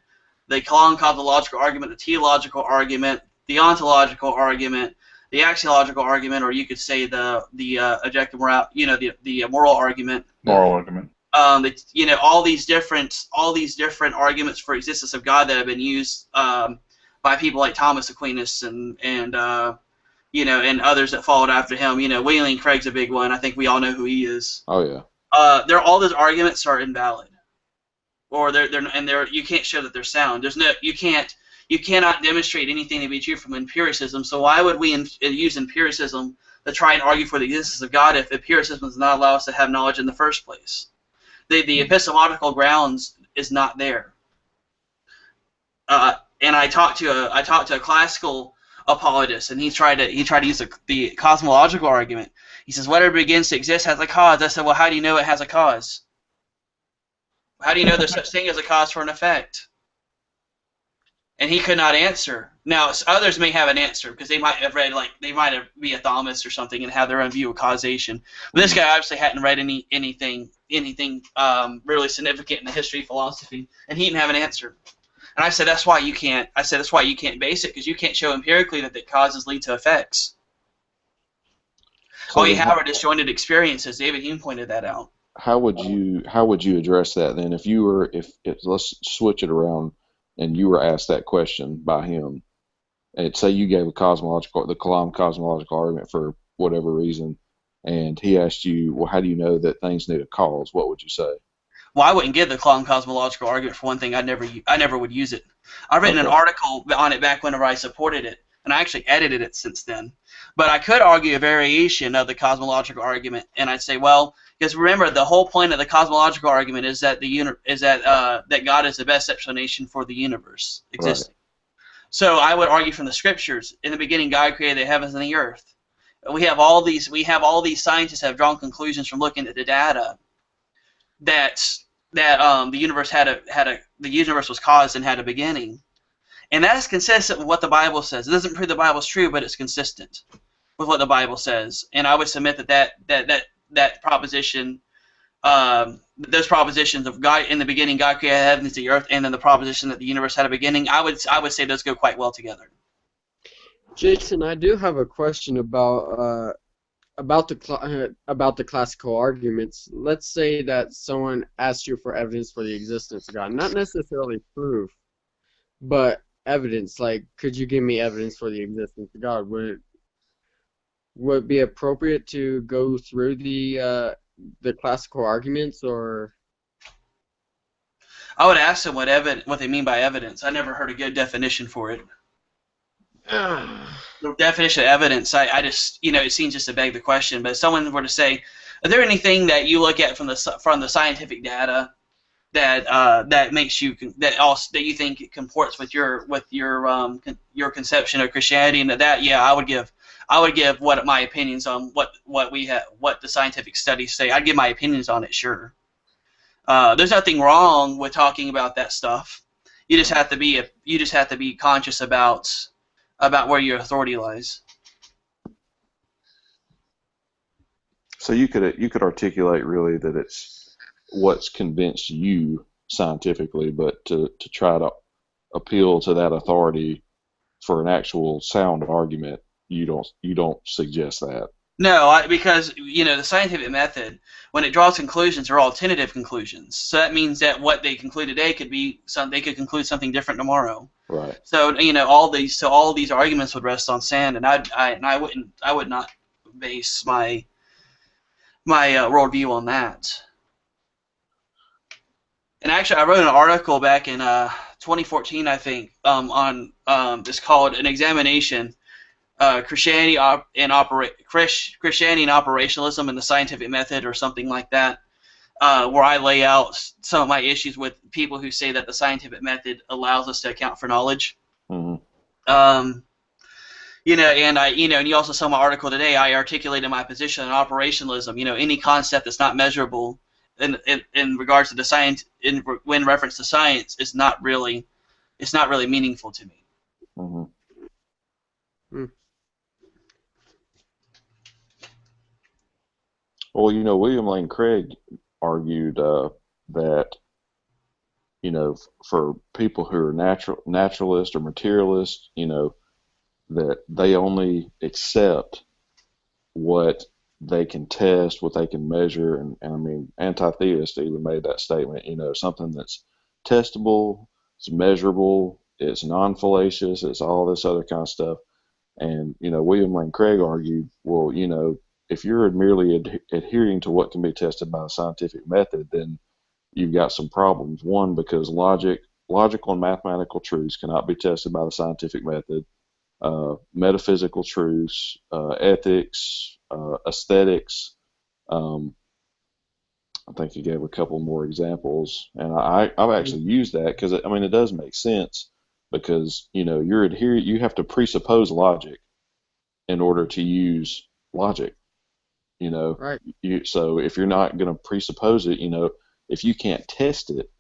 the cosmological argument, the teleological argument, the ontological argument, the axiological argument, or you could say the objective moral, you know, the moral argument. Moral argument. You know, all these different arguments for existence of God that have been used by people like Thomas Aquinas and you know, and others that followed after him. You know, William Lane Craig's a big one. I think we all know who he is. Oh yeah. All those arguments are invalid, or you can't show that they're sound. You cannot demonstrate anything to be true from empiricism. So why would we use empiricism to try and argue for the existence of God if empiricism does not allow us to have knowledge in the first place? The epistemological grounds is not there. And I talked to a classical apologist, and he tried to use the cosmological argument. He says whatever begins to exist has a cause. I said, well, how do you know it has a cause? How do you know there's such thing as a cause for an effect? And he could not answer. Now, others may have an answer because they might have read, like, they might be a Thomas or something and have their own view of causation. But this guy obviously hadn't read anything really significant in the history of philosophy, and he didn't have an answer. And I said that's why you can't. Base it, because you can't show empirically that the causes lead to effects. All you have are disjointed experiences. David Hume pointed that out. How would you address that then? If let's switch it around, and you were asked that question by him, and say you gave the Kalam cosmological argument for whatever reason, and he asked you, well, how do you know that things need a cause? What would you say? Well, I wouldn't give the Kalam cosmological argument for one thing. I never would use it. I've written an article on it back whenever I supported it, and I actually edited it since then. But I could argue a variation of the cosmological argument, and I'd say, well, because remember, the whole point of the cosmological argument is that that God is the best explanation for the universe existing. Right. So I would argue from the scriptures, in the beginning, God created the heavens and the earth. We have all these scientists have drawn conclusions from looking at the data that the universe was caused and had a beginning. And that is consistent with what the Bible says. It doesn't prove the Bible's true, but it's consistent with what the Bible says. And I would submit that proposition, those propositions of God in the beginning, God created the heavens and the earth, and then the proposition that the universe had a beginning, I would say those go quite well together. Jason, I do have a question about the classical arguments. Let's say that someone asks you for evidence for the existence of God, not necessarily proof, but evidence. Like, could you give me evidence for the existence of God? Would it be appropriate to go through the classical arguments, or? I would ask them what they mean by evidence. I never heard a good definition for it. The definition of evidence, I just, it seems just to beg the question. But if someone were to say, is there anything that you look at from the scientific data that makes you that you think it comports with your conception of Christianity, and I would give what my opinions on what the scientific studies say. I'd give my opinions on it, sure. There's nothing wrong with talking about that stuff. You just have to be conscious about where your authority lies. So you could articulate really that it's what's convinced you scientifically, but to try to appeal to that authority for an actual sound argument, you don't suggest that. No, because the scientific method, when it draws conclusions, are all tentative conclusions. So that means that what they conclude today could be they could conclude something different tomorrow. Right. So all these arguments would rest on sand, and I would not base my worldview on that. And actually, I wrote an article back in 2014, I think, on it's called "An Examination: Christianity and Operationalism in the Scientific Method," or something like that, where I lay out some of my issues with people who say that the scientific method allows us to account for knowledge. Mm-hmm. And you also saw my article today. I articulated my position on operationalism. Any concept that's not measurable in regards to the science, when reference to science, it's not really meaningful to me. Mm-hmm. Well, William Lane Craig argued that, for people who are naturalist or materialist, that they only accept what they can test, what they can measure, and I mean, anti-theist even made that statement, something that's testable, it's measurable, it's non-fallacious, it's all this other kind of stuff. And, William Lane Craig argued, well, if you're merely adhering to what can be tested by the scientific method, then you've got some problems. One, because logical and mathematical truths cannot be tested by the scientific method. Metaphysical truths, ethics, aesthetics. I think he gave a couple more examples, and I've actually used that because it does make sense, because you have to presuppose logic in order to use logic. Right. So if you're not going to presuppose it, if you can't test it,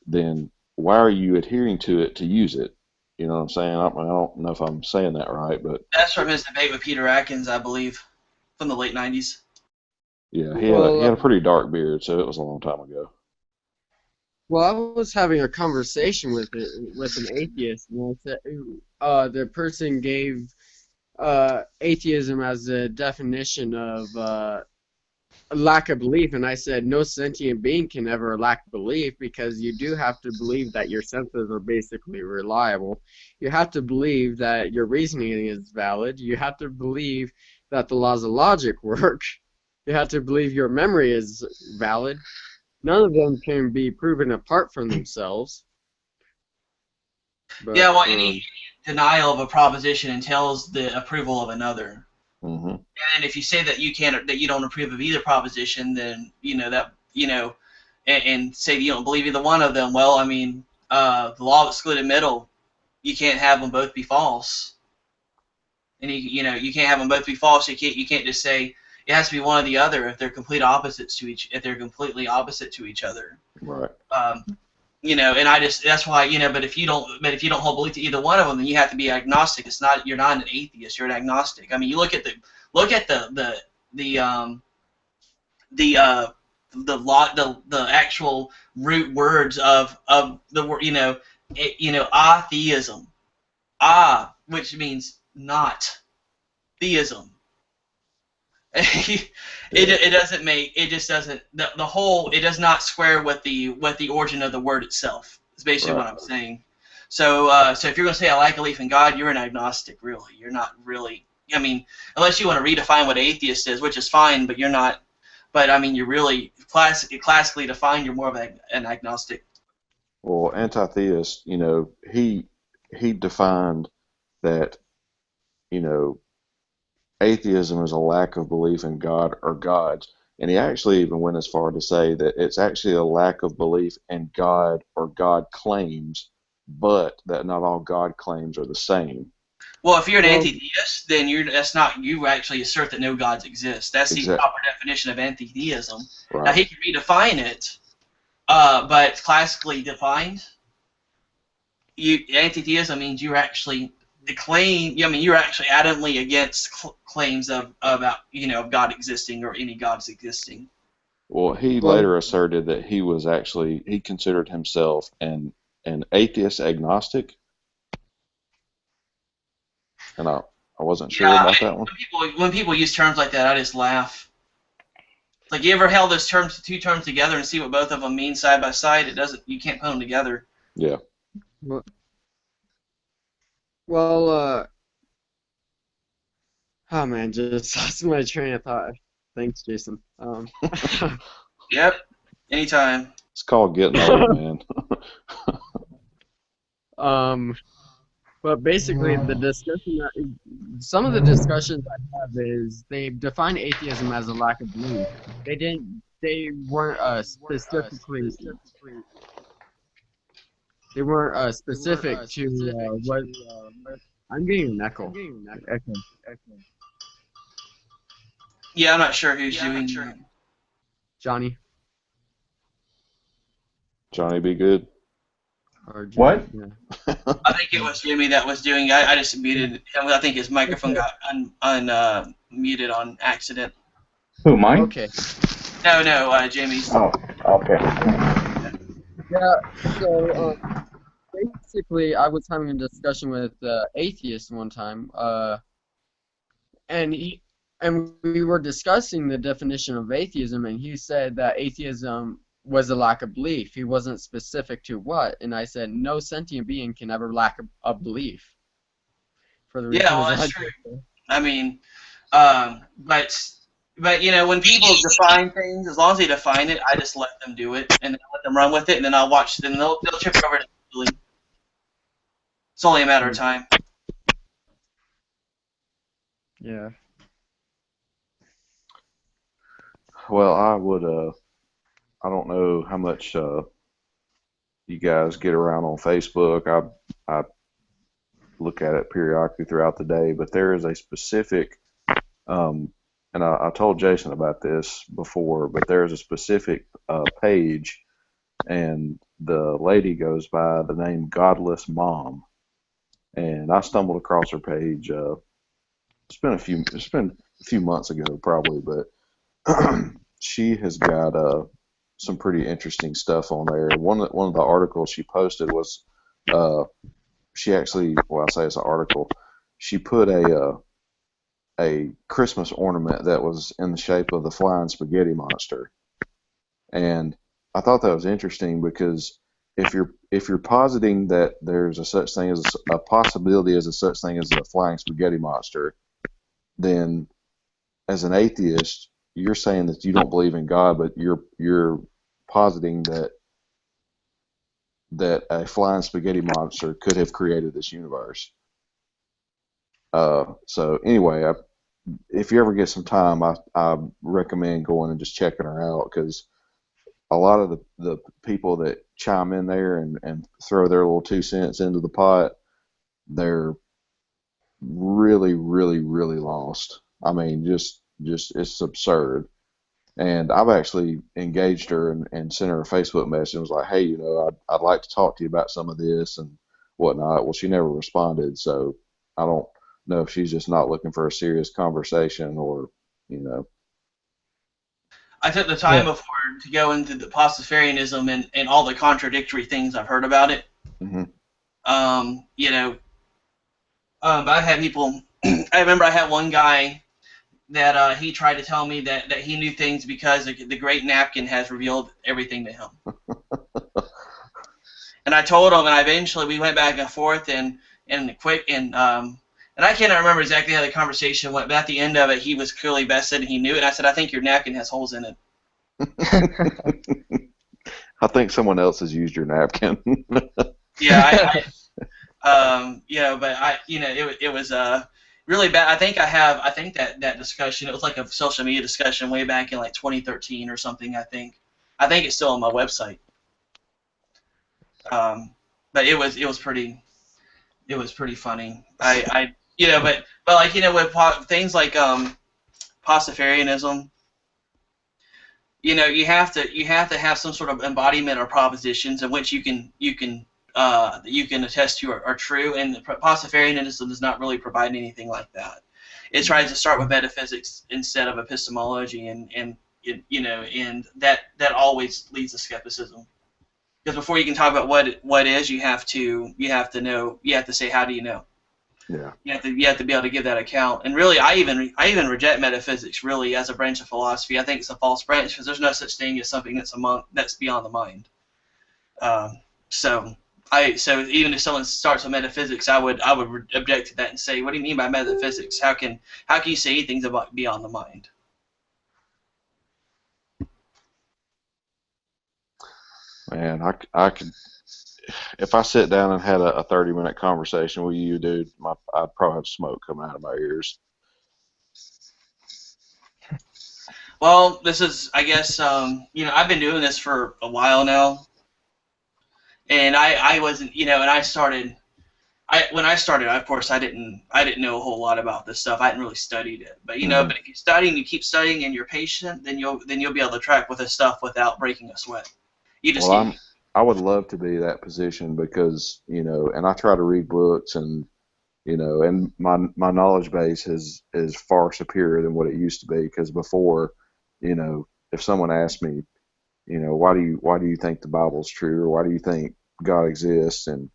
then why are you adhering to it to use it? You know what I'm saying? I don't know if I'm saying that right, but that's from his debate with Peter Atkins, I believe, from the late '90s. Yeah, he had a pretty dark beard, so it was a long time ago. Well, I was having a conversation with an atheist, and I said the person gave atheism as a definition of a lack of belief, and I said no sentient being can ever lack belief, because you do have to believe that your senses are basically reliable. You have to believe that your reasoning is valid. You have to believe that the laws of logic work. You have to believe your memory is valid. None of them can be proven apart from themselves. But, yeah, well, any denial of a proposition entails the approval of another. Mm-hmm. And if you say that you don't approve of either proposition, then and say you don't believe either one of them, well, the law of excluded middle, you can't have them both be false. And you can't have them both be false. You can't just say it has to be one or the other if they're completely opposite to each other. Right. And that's why, but if you don't hold belief to either one of them, then you have to be agnostic. You're not an atheist, you're an agnostic. You look at the actual root words of the word, atheism, which means not, theism. It does not square with the origin of the word itself. It's basically Right. what I'm saying. So if you're going to say I lack belief in God, you're an agnostic, really. You're not really. Unless you want to redefine what atheist is, which is fine, but you're not. But you're really classically defined. You're more of an agnostic. Well, anti-theist, he defined that, atheism is a lack of belief in God or gods. And he actually even went as far to say that it's actually a lack of belief in God or God claims, but that not all God claims are the same. Well, if you're an anti-theist, then you actually assert that no gods exist. That's the proper definition of anti-theism. Right. Now, he can redefine it, but classically defined, anti-theism means you're actually you're actually adamantly against claims about God existing or any gods existing. Well, he later asserted that he considered himself an atheist agnostic. And I wasn't sure Yeah, about that one. when people use terms like that, I just laugh. It's like, you ever held those two terms together and see what both of them mean side by side? You can't put them together. Yeah. Well, oh man, just lost my train of thought. Thanks, Jason. Yep, anytime. It's called getting old, man. But basically, some of the discussions I have is they define atheism as a lack of belief. They weren't specific to what. I'm getting an echo. Yeah, I'm not sure who's doing that. Johnny. Johnny, be good. Or Jimmy, What? Yeah. I think it was Jimmy that was doing it. I just muted him. I think his microphone got muted on accident. Who, mine? Okay. No, Jimmy's. Oh, okay. Yeah. So basically, I was having a discussion with atheist one time, and we were discussing the definition of atheism, and he said that atheism was a lack of belief. He wasn't specific to what, and I said no sentient being can ever lack a belief. For the Yeah, well, that's true. I mean, but you know, when people define things, as long as they define it, I just let them do it, and then I let them run with it, and then I'll watch them. They'll trip over it eventually. It's only a matter of time. Yeah. Well, I don't know how much you guys get around on Facebook. I look at it periodically throughout the day, but there is a specific, and I told Jason about this before, but there is a specific page, and the lady goes by the name Godless Mom, and I stumbled across her page. It's been a few months ago probably, but she has got some pretty interesting stuff on there. One of the articles she posted was she actually, well, I say it's an article. She put a Christmas ornament that was in the shape of the flying spaghetti monster, and I thought that was interesting because if you're positing that there's a such thing as a possibility as a such thing as a flying spaghetti monster, then as an atheist, you're saying that you don't believe in God, but you're positing that a flying spaghetti monster could have created this universe. So anyway, if you ever get some time, I recommend going and just checking her out, because a lot of the people that chime in there and throw their little 2 cents into the pot, they're really, really, really lost. I mean, just it's absurd. And I've actually engaged her and sent her a Facebook message and was like, hey, you know, I'd like to talk to you about some of this and whatnot. Well, she never responded, so I don't know if she's just not looking for a serious conversation or, you know. I took the time before to go into the Pastafarianism and all the contradictory things I've heard about it. Mm-hmm. You know, I had people. I remember I had one guy that he tried to tell me that he knew things because the Great Napkin has revealed everything to him. And I told him, and eventually we went back and forth and I cannot remember exactly how the conversation went, but at the end of it, he was clearly vested and he knew it. And I said, I think your napkin has holes in it. I think someone else has used your napkin. Yeah, you know, but it was really bad. I think that discussion, it was like a social media discussion way back in like 2013 or something. I think it's still on my website. But it was pretty funny. But like, you know, with things like Pastafarianism, you know, you have to have some sort of embodiment or propositions in which you can attest to are true, and Pastafarianism does not really provide anything like that. It tries to start with metaphysics instead of epistemology, and that always leads to skepticism. Because before you can talk about what is, you have to say, how do you know? Yeah. You have to be able to give that account. And really, I even reject metaphysics really as a branch of philosophy. I think it's a false branch because there's no such thing as something that's beyond the mind. So even if someone starts with metaphysics, I would object to that and say, what do you mean by metaphysics? How can you say anything's about beyond the mind? Man, I could, if I sit down and had a 30-minute conversation with you, dude, I'd probably have smoke coming out of my ears. Well, this is, I guess, I've been doing this for a while now, and I wasn't, and I started. When I started, of course, I didn't know a whole lot about this stuff. I hadn't really studied it, but but if you study and you keep studying and you're patient, then you'll be able to track with this stuff without breaking a sweat. You just I would love to be that position because and I try to read books and and my knowledge base is far superior than what it used to be because before, if someone asked me, why do you think the Bible's true or why do you think God exists and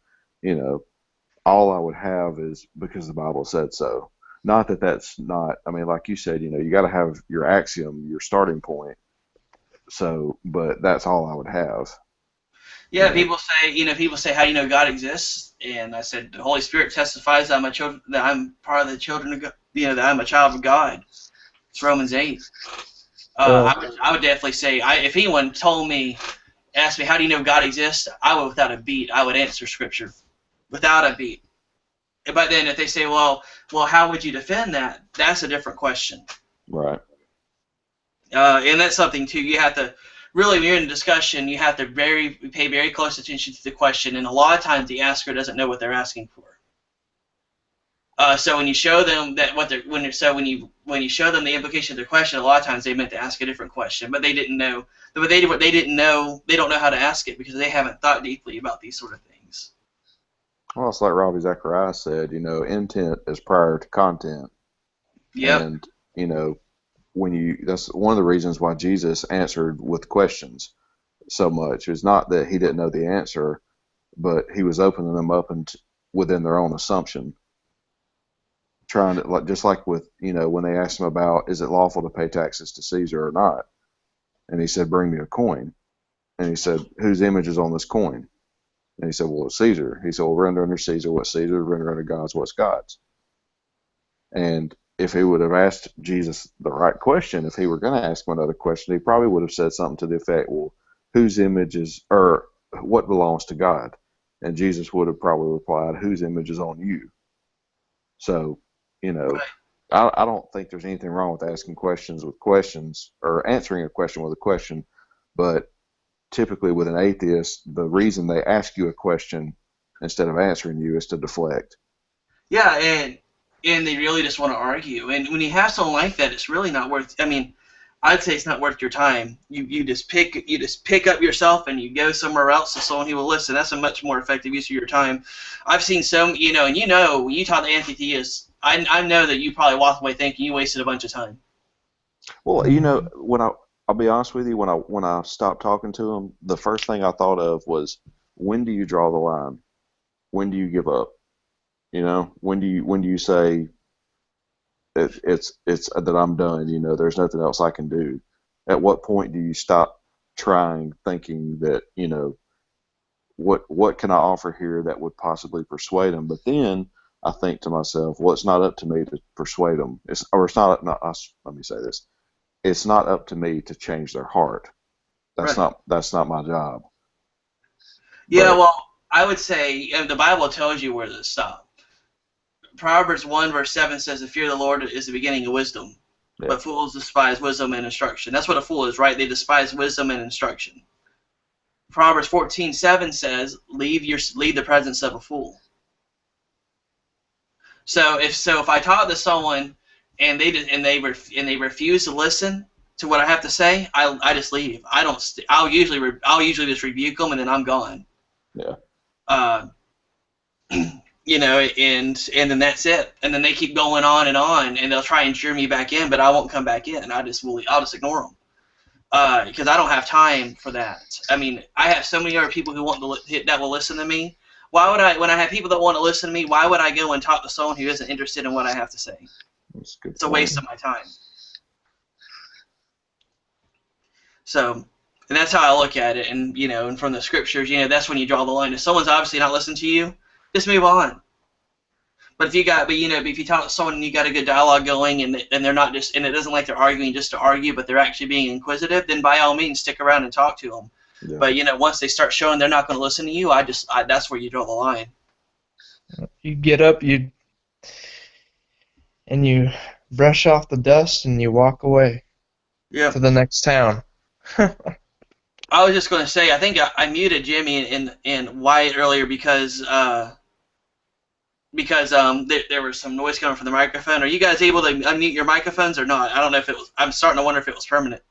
all I would have is because the Bible said so. Not that that's not, I mean, like you said, you got to have your axiom, your starting point. So, but that's all I would have. Yeah, people say, how do you know God exists? And I said, the Holy Spirit testifies that I'm part of the children of God, that I'm a child of God. It's Romans 8. I would definitely say, if anyone asked me, how do you know God exists? I would answer Scripture. Without a beat. But then if they say, well, how would you defend that? That's a different question. Right. And that's something, too. You have to, really, when you're in a discussion, you have to pay very close attention to the question. And a lot of times the asker doesn't know what they're asking for. So when you show them when you show them the implication of their question, a lot of times they meant to ask a different question, but they didn't know. But they don't know how to ask it because they haven't thought deeply about these sort of things. Well, it's like Ravi Zacharias said, intent is prior to content. Yeah. And, that's one of the reasons why Jesus answered with questions so much. It's not that he didn't know the answer, but he was opening them up within their own assumption. Trying to, just like with, when they asked him about, is it lawful to pay taxes to Caesar or not? And he said, bring me a coin. And he said, whose image is on this coin? And he said, well, it's Caesar. He said, well, render under Caesar what's Caesar, render under God's what's God's. And if he would have asked Jesus the right question, if he were going to ask him another question, he probably would have said something to the effect, well, whose image is, or what belongs to God? And Jesus would have probably replied, whose image is on you? So, I don't think there's anything wrong with asking questions with questions or answering a question with a question, but typically with an atheist, the reason they ask you a question instead of answering you is to deflect. Yeah, and they really just want to argue. And when you have someone like that, it's really not worth. I mean, I'd say it's not worth your time. You just pick up yourself and you go somewhere else to someone who will listen. That's a much more effective use of your time. I've seen some, when you taught the anti-theists, I know that you probably walked away thinking you wasted a bunch of time. Well, when I'll be honest with you, when I stopped talking to him, the first thing I thought of was, when do you draw the line? When do you give up? When do you say it's that I'm done? There's nothing else I can do. At what point do you stop trying, thinking that what can I offer here that would possibly persuade them? But then I think to myself, well, it's not up to me to persuade them. Let me say this. It's not up to me to change their heart. That's not my job. Yeah, well, I would say the Bible tells you where to stop. Proverbs 1 verse 7 says, the fear of the Lord is the beginning of wisdom, but fools despise wisdom and instruction. That's what a fool is, right? They despise wisdom and instruction. Proverbs 14:7 says, leave the presence of a fool. So if I talk to someone and they refuse to listen to what I have to say, I just leave. I'll usually just rebuke them and then I'm gone. Yeah. And then that's it. And then they keep going on and they'll try and cheer me back in, but I won't come back in. I'll just ignore them. Because I don't have time for that. I mean, I have so many other people that will listen to me, Why would I, when I have people that want to listen to me, why would I go and talk to someone who isn't interested in what I have to say? That's a good It's a point. waste of my time. So, and that's how I look at it. And, you know, and from the scriptures, you know, that's when you draw the line. If someone's obviously not listening to you, just move on. But if you got, but you know, if you talk to someone and you got a good dialogue going, and they're not just, and it doesn't like they're arguing just to argue, but they're actually being inquisitive, then by all means stick around and talk to them. Yeah. But you know, once they start showing they're not going to listen to you, that's where you draw the line. You get up, you brush off the dust, and you walk away Yeah. to the next town. I was just going to say, I think I muted Jimmy and Wyatt earlier because there was some noise coming from the microphone. Are you guys able to unmute your microphones or not? I don't know if it was. I'm starting to wonder if it was permanent.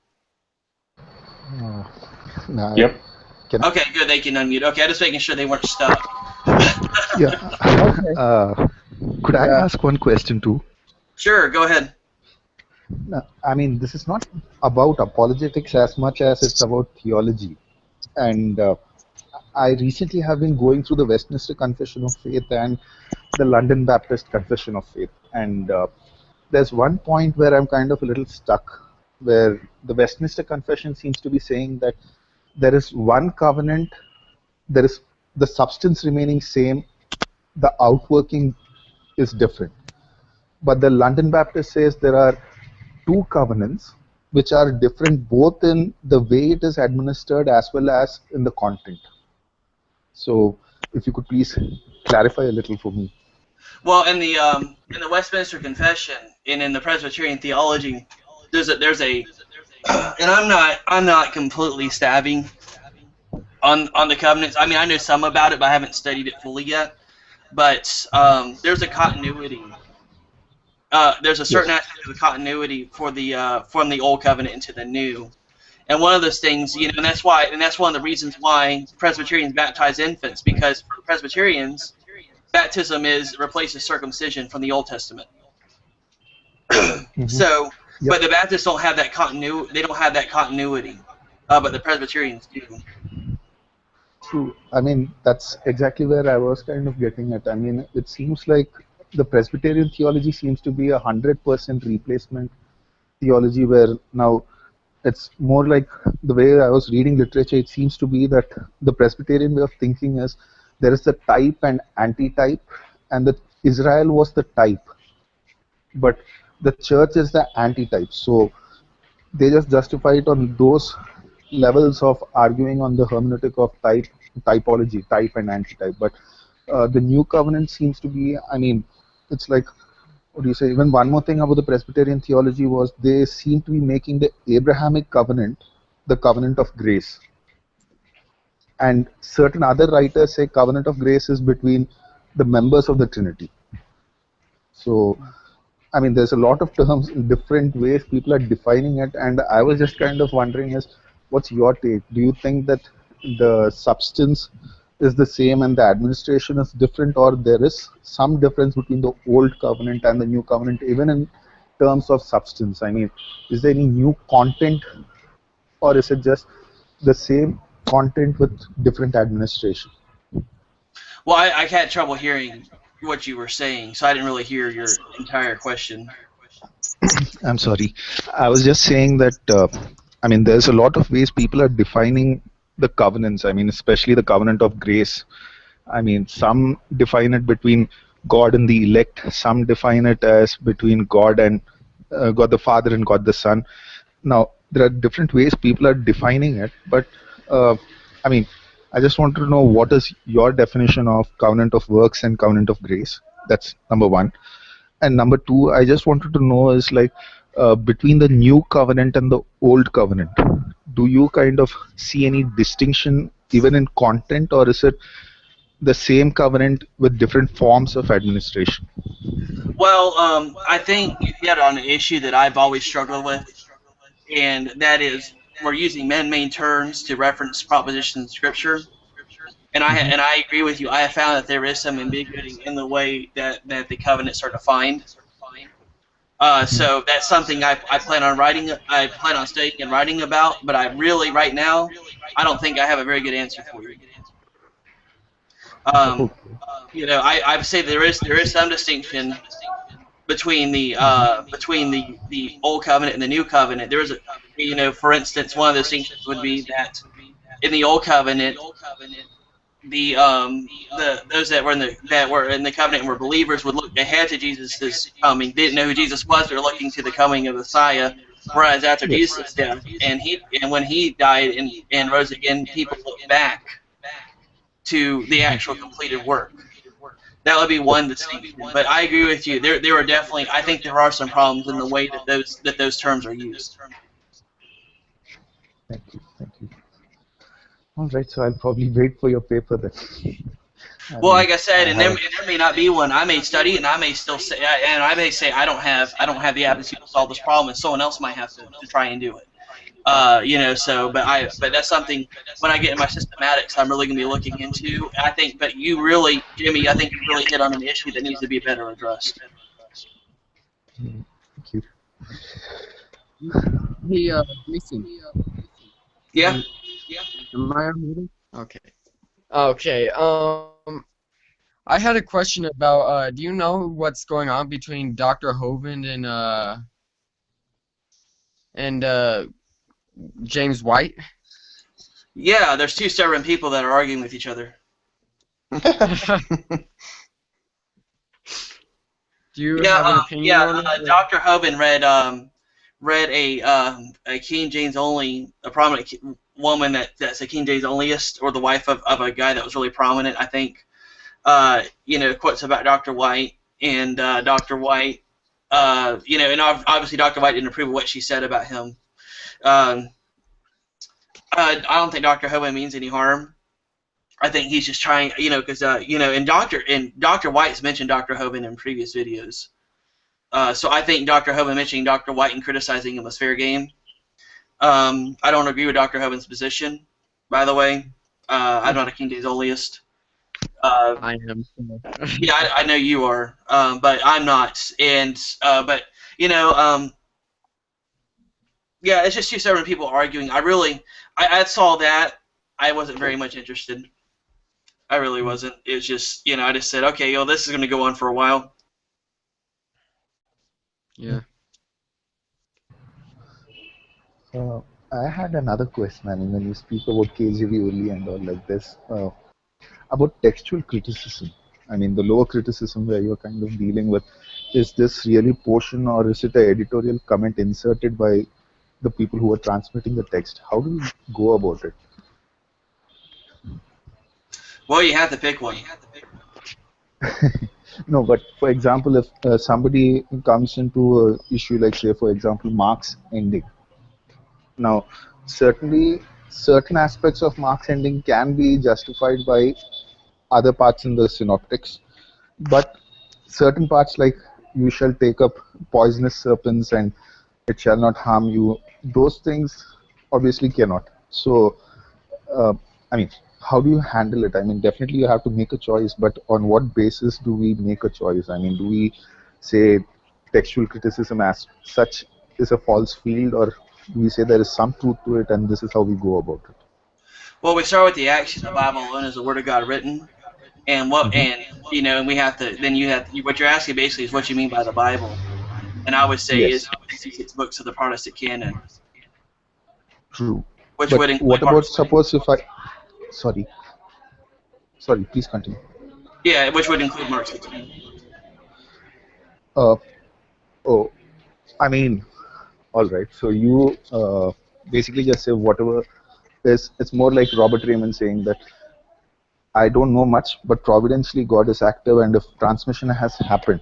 No, Yep. Okay, good. They can unmute. Okay, I'm just making sure they weren't stuck. Yeah. Could I ask one question too? Sure, go ahead. No, I mean, this is not about apologetics as much as it's about theology. And I recently have been going through the Westminster Confession of Faith and the London Baptist Confession of Faith. And there's one point where I'm kind of a little stuck, where the Westminster Confession seems to be saying that there is one covenant, there is the substance remaining same, the outworking is different. But the London Baptist says there are two covenants which are different both in the way it is administered as well as in the content. So if you could please clarify a little for me. Well, in the Westminster Confession and in the Presbyterian theology, there's a and I'm not completely stabbing on the covenants. I mean, I know some about it, but I haven't studied it fully yet. But there's a continuity. There's a certain aspect of the continuity for the from the old covenant into the new. And one of those things, you know, and that's one of the reasons why Presbyterians baptize infants, because for Presbyterians, baptism replaces circumcision from the Old Testament. So, but the Baptists don't have that continuity. They don't have that continuity, but the Presbyterians do. True. I mean, that's exactly where I was kind of getting at. I mean, it seems like the Presbyterian theology seems to be 100% replacement theology, where now it's more like the way I was reading literature, it seems to be that the Presbyterian way of thinking is there is the type and anti-type, and that Israel was the type, but the church is the anti-type. So they just justify it on those levels of arguing on the hermeneutic of typology, type and anti-type. But the new covenant seems to be, I mean, it's like, what do you say, even one more thing about the Presbyterian theology was they seem to be making the Abrahamic covenant the covenant of grace. And certain other writers say covenant of grace is between the members of the Trinity. So, I mean, there's a lot of terms in different ways people are defining it, and I was just kind of wondering what's your take? Do you think that the substance is the same and the administration is different, or there is some difference between the old covenant and the new covenant, even in terms of substance? I mean, is there any new content, or is it just the same content with different administration? Well, I had trouble hearing what you were saying, so I didn't really hear your entire question. I'm sorry. I was just saying that, I mean, there's a lot of ways people are defining the covenants. I mean, especially the covenant of grace. I mean, some define it between God and the elect. Some define it as between God and God the Father and God the Son. Now, there are different ways people are defining it, but I mean, I just want to know what is your definition of covenant of works and covenant of grace. That's number one. And number two, I just wanted to know is like between the new covenant and the old covenant, do you kind of see any distinction even in content, or is it the same covenant with different forms of administration? Well, I think you hit on an issue that I've always struggled with, and that is we're using man-made terms to reference propositions in Scripture. And I agree with you. I have found that there is some ambiguity in the way that the covenants are defined. So that's something I plan on writing. I plan on studying and writing about. But I really, right now, I don't think I have a very good answer for you. Um, I would say there is some distinction between the old covenant and the new covenant. There is for instance, one of the distinctions would be that in the old covenant, the those that were in the covenant and were believers would look ahead to Jesus' coming, didn't know who Jesus was, they were looking to the coming of the Messiah. Whereas after Jesus' death and when he died and rose again, people look back to the actual completed work. That would be one distinction. But I agree with you. There are definitely, I think there are some problems in the way that those terms are used. Thank you. All right, so I'll probably wait for your paper then. Well, like I said, and there may not be one. I may study, and I may still say, and I may say I don't have the aptitude to solve this problem, and someone else might have to try and do it. But that's something when I get in my systematics, I'm really going to be looking into. I think, but you really, Jimmy, I think you really hit on an issue that needs to be better addressed. Thank you. Hey, Jason. Yeah. Am I on meeting? Okay. I had a question about. Do you know what's going on between Dr. Hovind and James White? Yeah, there's two stubborn people that are arguing with each other. Do you have an opinion on it? Dr. Hovind read a King James only, a prominent woman that's a King James onlyist, or the wife of a guy that was really prominent, I think. Quotes about Dr. White, and Dr. White, and obviously Dr. White didn't approve of what she said about him. I don't think Dr. Hovind means any harm. I think he's just trying, because and Dr. White's mentioned Dr. Hovind in previous videos. So I think Dr. Hovind mentioning Dr. White and criticizing him was fair game. I don't agree with Dr. Hovind's position, by the way. I'm not a King James onlyist. I am. Yeah, I know you are, but I'm not. And yeah, it's just two separate people arguing. I saw that. I wasn't very much interested. I really wasn't. It was just, I just said, okay, this is going to go on for a while. Yeah. I had another question. I mean, when you speak about KJV only and all like this, about textual criticism. I mean, the lower criticism where you're kind of dealing with, is this really portion or is it an editorial comment inserted by the people who are transmitting the text? How do you go about it? Well, you have to pick one. No, but for example, if somebody comes into an issue like, say, for example, Mark's ending. Now, certainly, certain aspects of Mark's ending can be justified by other parts in the synoptics, but certain parts like you shall take up poisonous serpents and it shall not harm you, those things obviously cannot. So, I mean, how do you handle it? I mean, definitely you have to make a choice, but on what basis do we make a choice? I mean, do we say textual criticism as such is a false field, or do we say there is some truth to it and this is how we go about it? Well, we start with the action. The Bible alone is the Word of God written, and and we have to. Then what you're asking basically is what you mean by the Bible, and I would say Yes. is 66 books of the Protestant canon. True. Which But would include what about, Mark- suppose if I... Sorry, please continue. Yeah, which would include Mark 16. I mean, all right. So you basically just say whatever is. It's more like Robert Raymond saying that I don't know much, but providentially God is active, and if transmission has happened,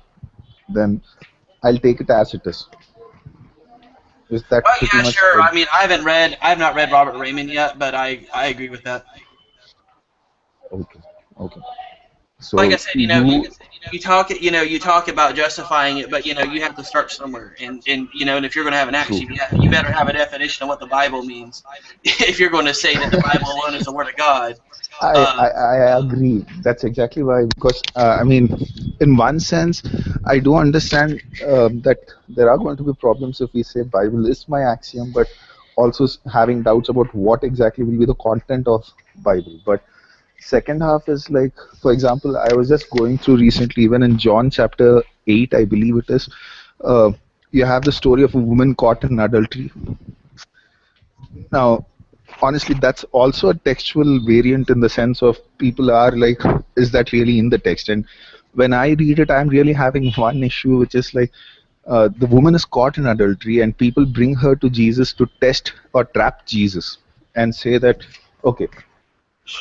then I'll take it as it is. Is that Oh pretty yeah, much sure. right? I mean, I have not read Robert Raymond yet, but I agree with that. Okay. So Like I said, you talk about justifying it, but you have to start somewhere, and if you're going to have an action, you better have a definition of what the Bible means. If you're going to say that the Bible alone is the Word of God. I agree. That's exactly why. Because I mean, in one sense, I do understand that there are going to be problems if we say Bible is my axiom, but also having doubts about what exactly will be the content of Bible. But second half is like, for example, I was just going through recently, even in John chapter 8, I believe it is, uh, you have the story of a woman caught in adultery. Now, honestly, that's also a textual variant in the sense of people are like, is that really in the text? And when I read it, I'm really having one issue, which is like, the woman is caught in adultery, and people bring her to Jesus to test or trap Jesus and say that, okay,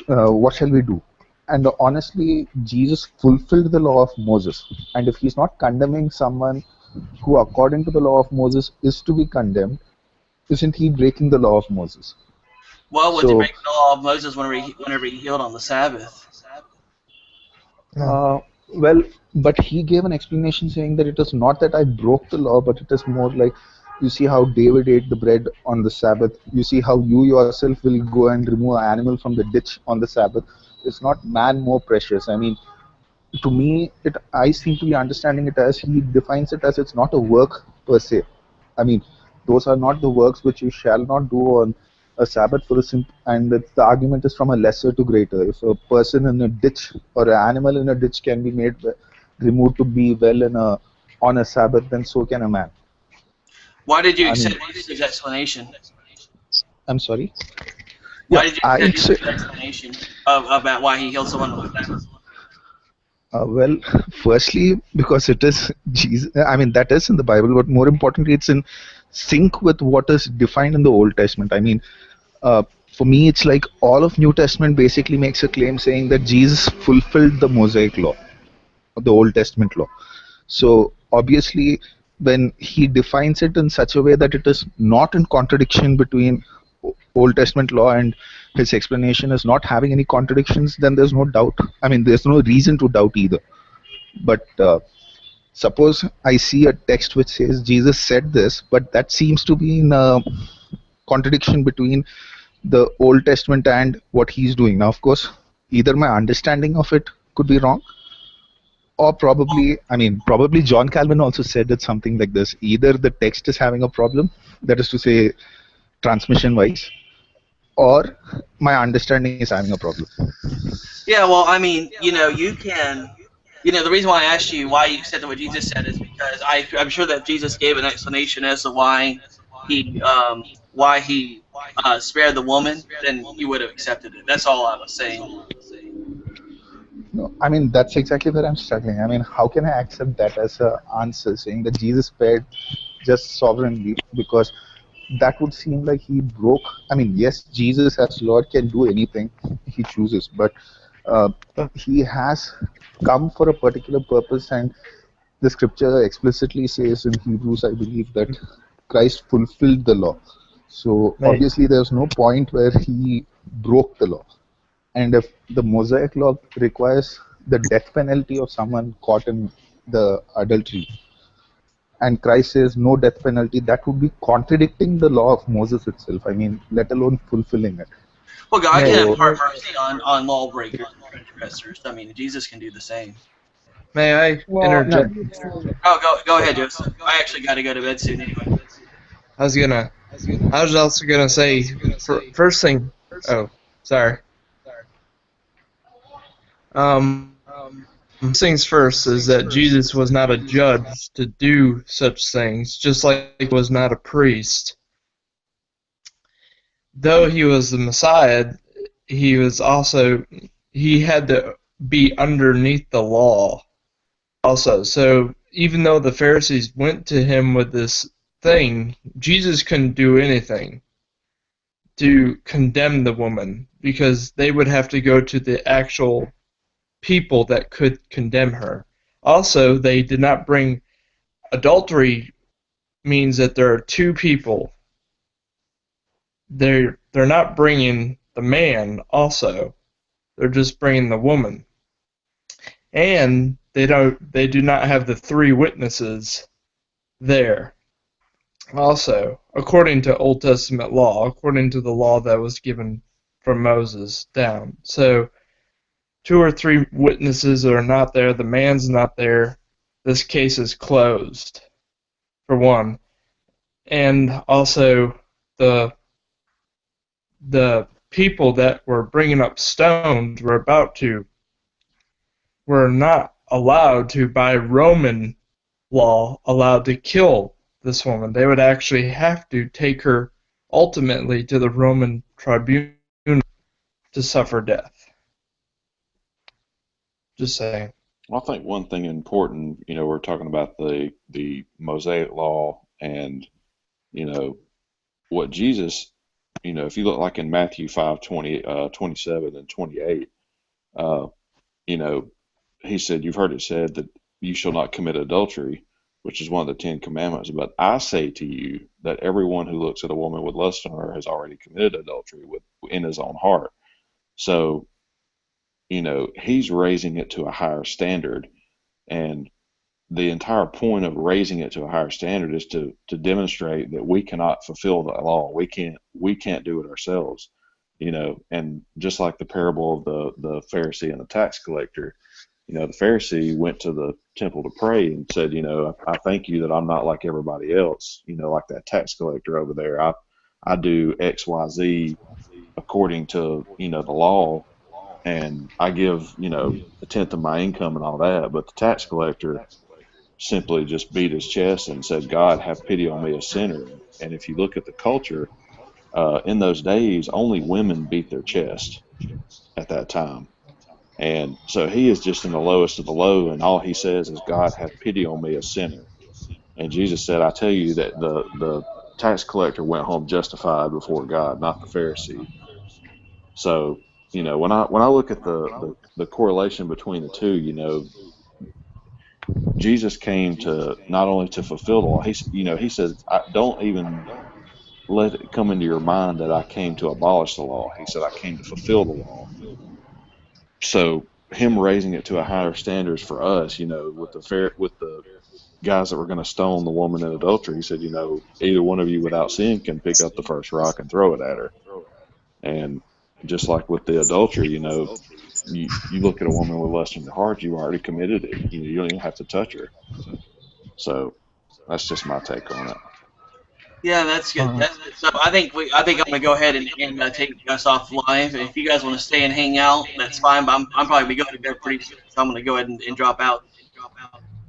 what shall we do? And honestly, Jesus fulfilled the law of Moses. And if he's not condemning someone who, according to the law of Moses, is to be condemned, isn't he breaking the law of Moses? Well, was he So, breaking the law of Moses whenever he healed on the Sabbath? well, but he gave an explanation saying that it is not that I broke the law, but it is more like, you see how David ate the bread on the Sabbath. You see how you yourself will go and remove an animal from the ditch on the Sabbath. It's not man more precious. I mean, to me, I seem to be understanding it as he defines it as it's not a work per se. I mean, those are not the works which you shall not do on a Sabbath for and the argument is from a lesser to greater. If a person in a ditch or an animal in a ditch can be made removed to be well on a Sabbath, then so can a man. Why did you I accept mean, Jesus' explanation? I'm sorry. Why Yeah, did you accept Jesus' explanation about why he healed someone on the Sabbath? Well, firstly, because it is Jesus. I mean, that is in the Bible, but more importantly, it's in sync with what is defined in the Old Testament. I mean, for me, it's like all of New Testament basically makes a claim saying that Jesus fulfilled the Mosaic law, the Old Testament law. So obviously, when he defines it in such a way that it is not in contradiction between Old Testament law and his explanation is not having any contradictions, then there's no doubt. I mean, there's no reason to doubt either. But suppose I see a text which says Jesus said this, but that seems to be in a contradiction between the Old Testament and what he's doing. Now, of course, either my understanding of it could be wrong, or probably John Calvin also said that something like this. Either the text is having a problem, that is to say, transmission wise, or my understanding is having a problem. Yeah, well, I mean, you can, the reason why I asked you why you accepted what Jesus said is because I'm sure that Jesus gave an explanation as to why he spared the woman, then you would have accepted it. That's all I was saying. No, I mean, that's exactly where I'm struggling. I mean, how can I accept that as an answer, saying that Jesus spared just sovereignly? Because that would seem like he broke. I mean, yes, Jesus as Lord can do anything he chooses, but uh, he has come for a particular purpose, and the scripture explicitly says in Hebrews, I believe, that Christ fulfilled the law. So Mate. obviously, there's no point where he broke the law. And if the Mosaic law requires the death penalty of someone caught in the adultery, and Christ says no death penalty, that would be contradicting the law of Moses itself. I mean, let alone fulfilling it. Well, God May- can impart mercy on lawbreakers and transgressors. I mean, Jesus can do the same. May I interject? Oh, go ahead, Joseph. I actually got to go to bed soon anyway. I was also gonna say, first thing. Oh, sorry. First things first is that Jesus was not a judge to do such things, just like he was not a priest. Though he was the Messiah, he had to be underneath the law also. So even though the Pharisees went to him with this thing, Jesus couldn't do anything to condemn the woman because they would have to go to the actual people that could condemn her. Also, they did not bring adultery means that there are two people. They're not bringing the man also. They're just bringing the woman. And they do not have the three witnesses there. Also, according to Old Testament law, according to the law that was given from Moses down. So, 2 or 3 witnesses are not there, the man's not there, this case is closed, for one. And also, the people that were bringing up stones were not allowed to, by Roman law, allowed to kill this woman. They would actually have to take her ultimately to the Roman tribunal to suffer death. Just saying. Well, I think one thing important, we're talking about the Mosaic law and, what Jesus, if you look like in Matthew 5:20, 27 and 28, he said, you've heard it said that you shall not commit adultery, which is one of the 10 Commandments. But I say to you that everyone who looks at a woman with lust on her has already committed adultery in his own heart. So, he's raising it to a higher standard. And the entire point of raising it to a higher standard is to demonstrate that we cannot fulfill the law. We can't do it ourselves, and just like the parable of the Pharisee and the tax collector, the Pharisee went to the temple to pray and said, I thank you that I'm not like everybody else, like that tax collector over there. I do X, Y, Z according to, the law, and I give, a tenth of my income and all that. But the tax collector simply just beat his chest and said, God, have pity on me, a sinner. And if you look at the culture, in those days, only women beat their chest at that time. And so he is just in the lowest of the low, and all he says is, God, have pity on me, a sinner. And Jesus said, I tell you that the tax collector went home justified before God, not the Pharisee. So, when I look at the correlation between the two, Jesus came to not only to fulfill the law. He says, don't even let it come into your mind that I came to abolish the law. He said, I came to fulfill the law. So him raising it to a higher standards for us, with the guys that were going to stone the woman in adultery, he said, either one of you without sin can pick up the first rock and throw it at her. And just like with the adultery, you look at a woman with lust in your heart, you already committed it. You don't even have to touch her. So that's just my take on it. Yeah, that's good. That's good. So I think I'm gonna go ahead and take us off live. If you guys want to stay and hang out, that's fine. But I'm probably going to go pretty soon, so I'm gonna go ahead and drop out.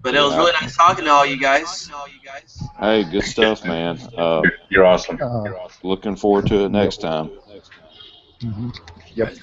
But it was really nice talking to all you guys. Hey, good stuff, man. You're awesome. Looking forward to it next time. Yep.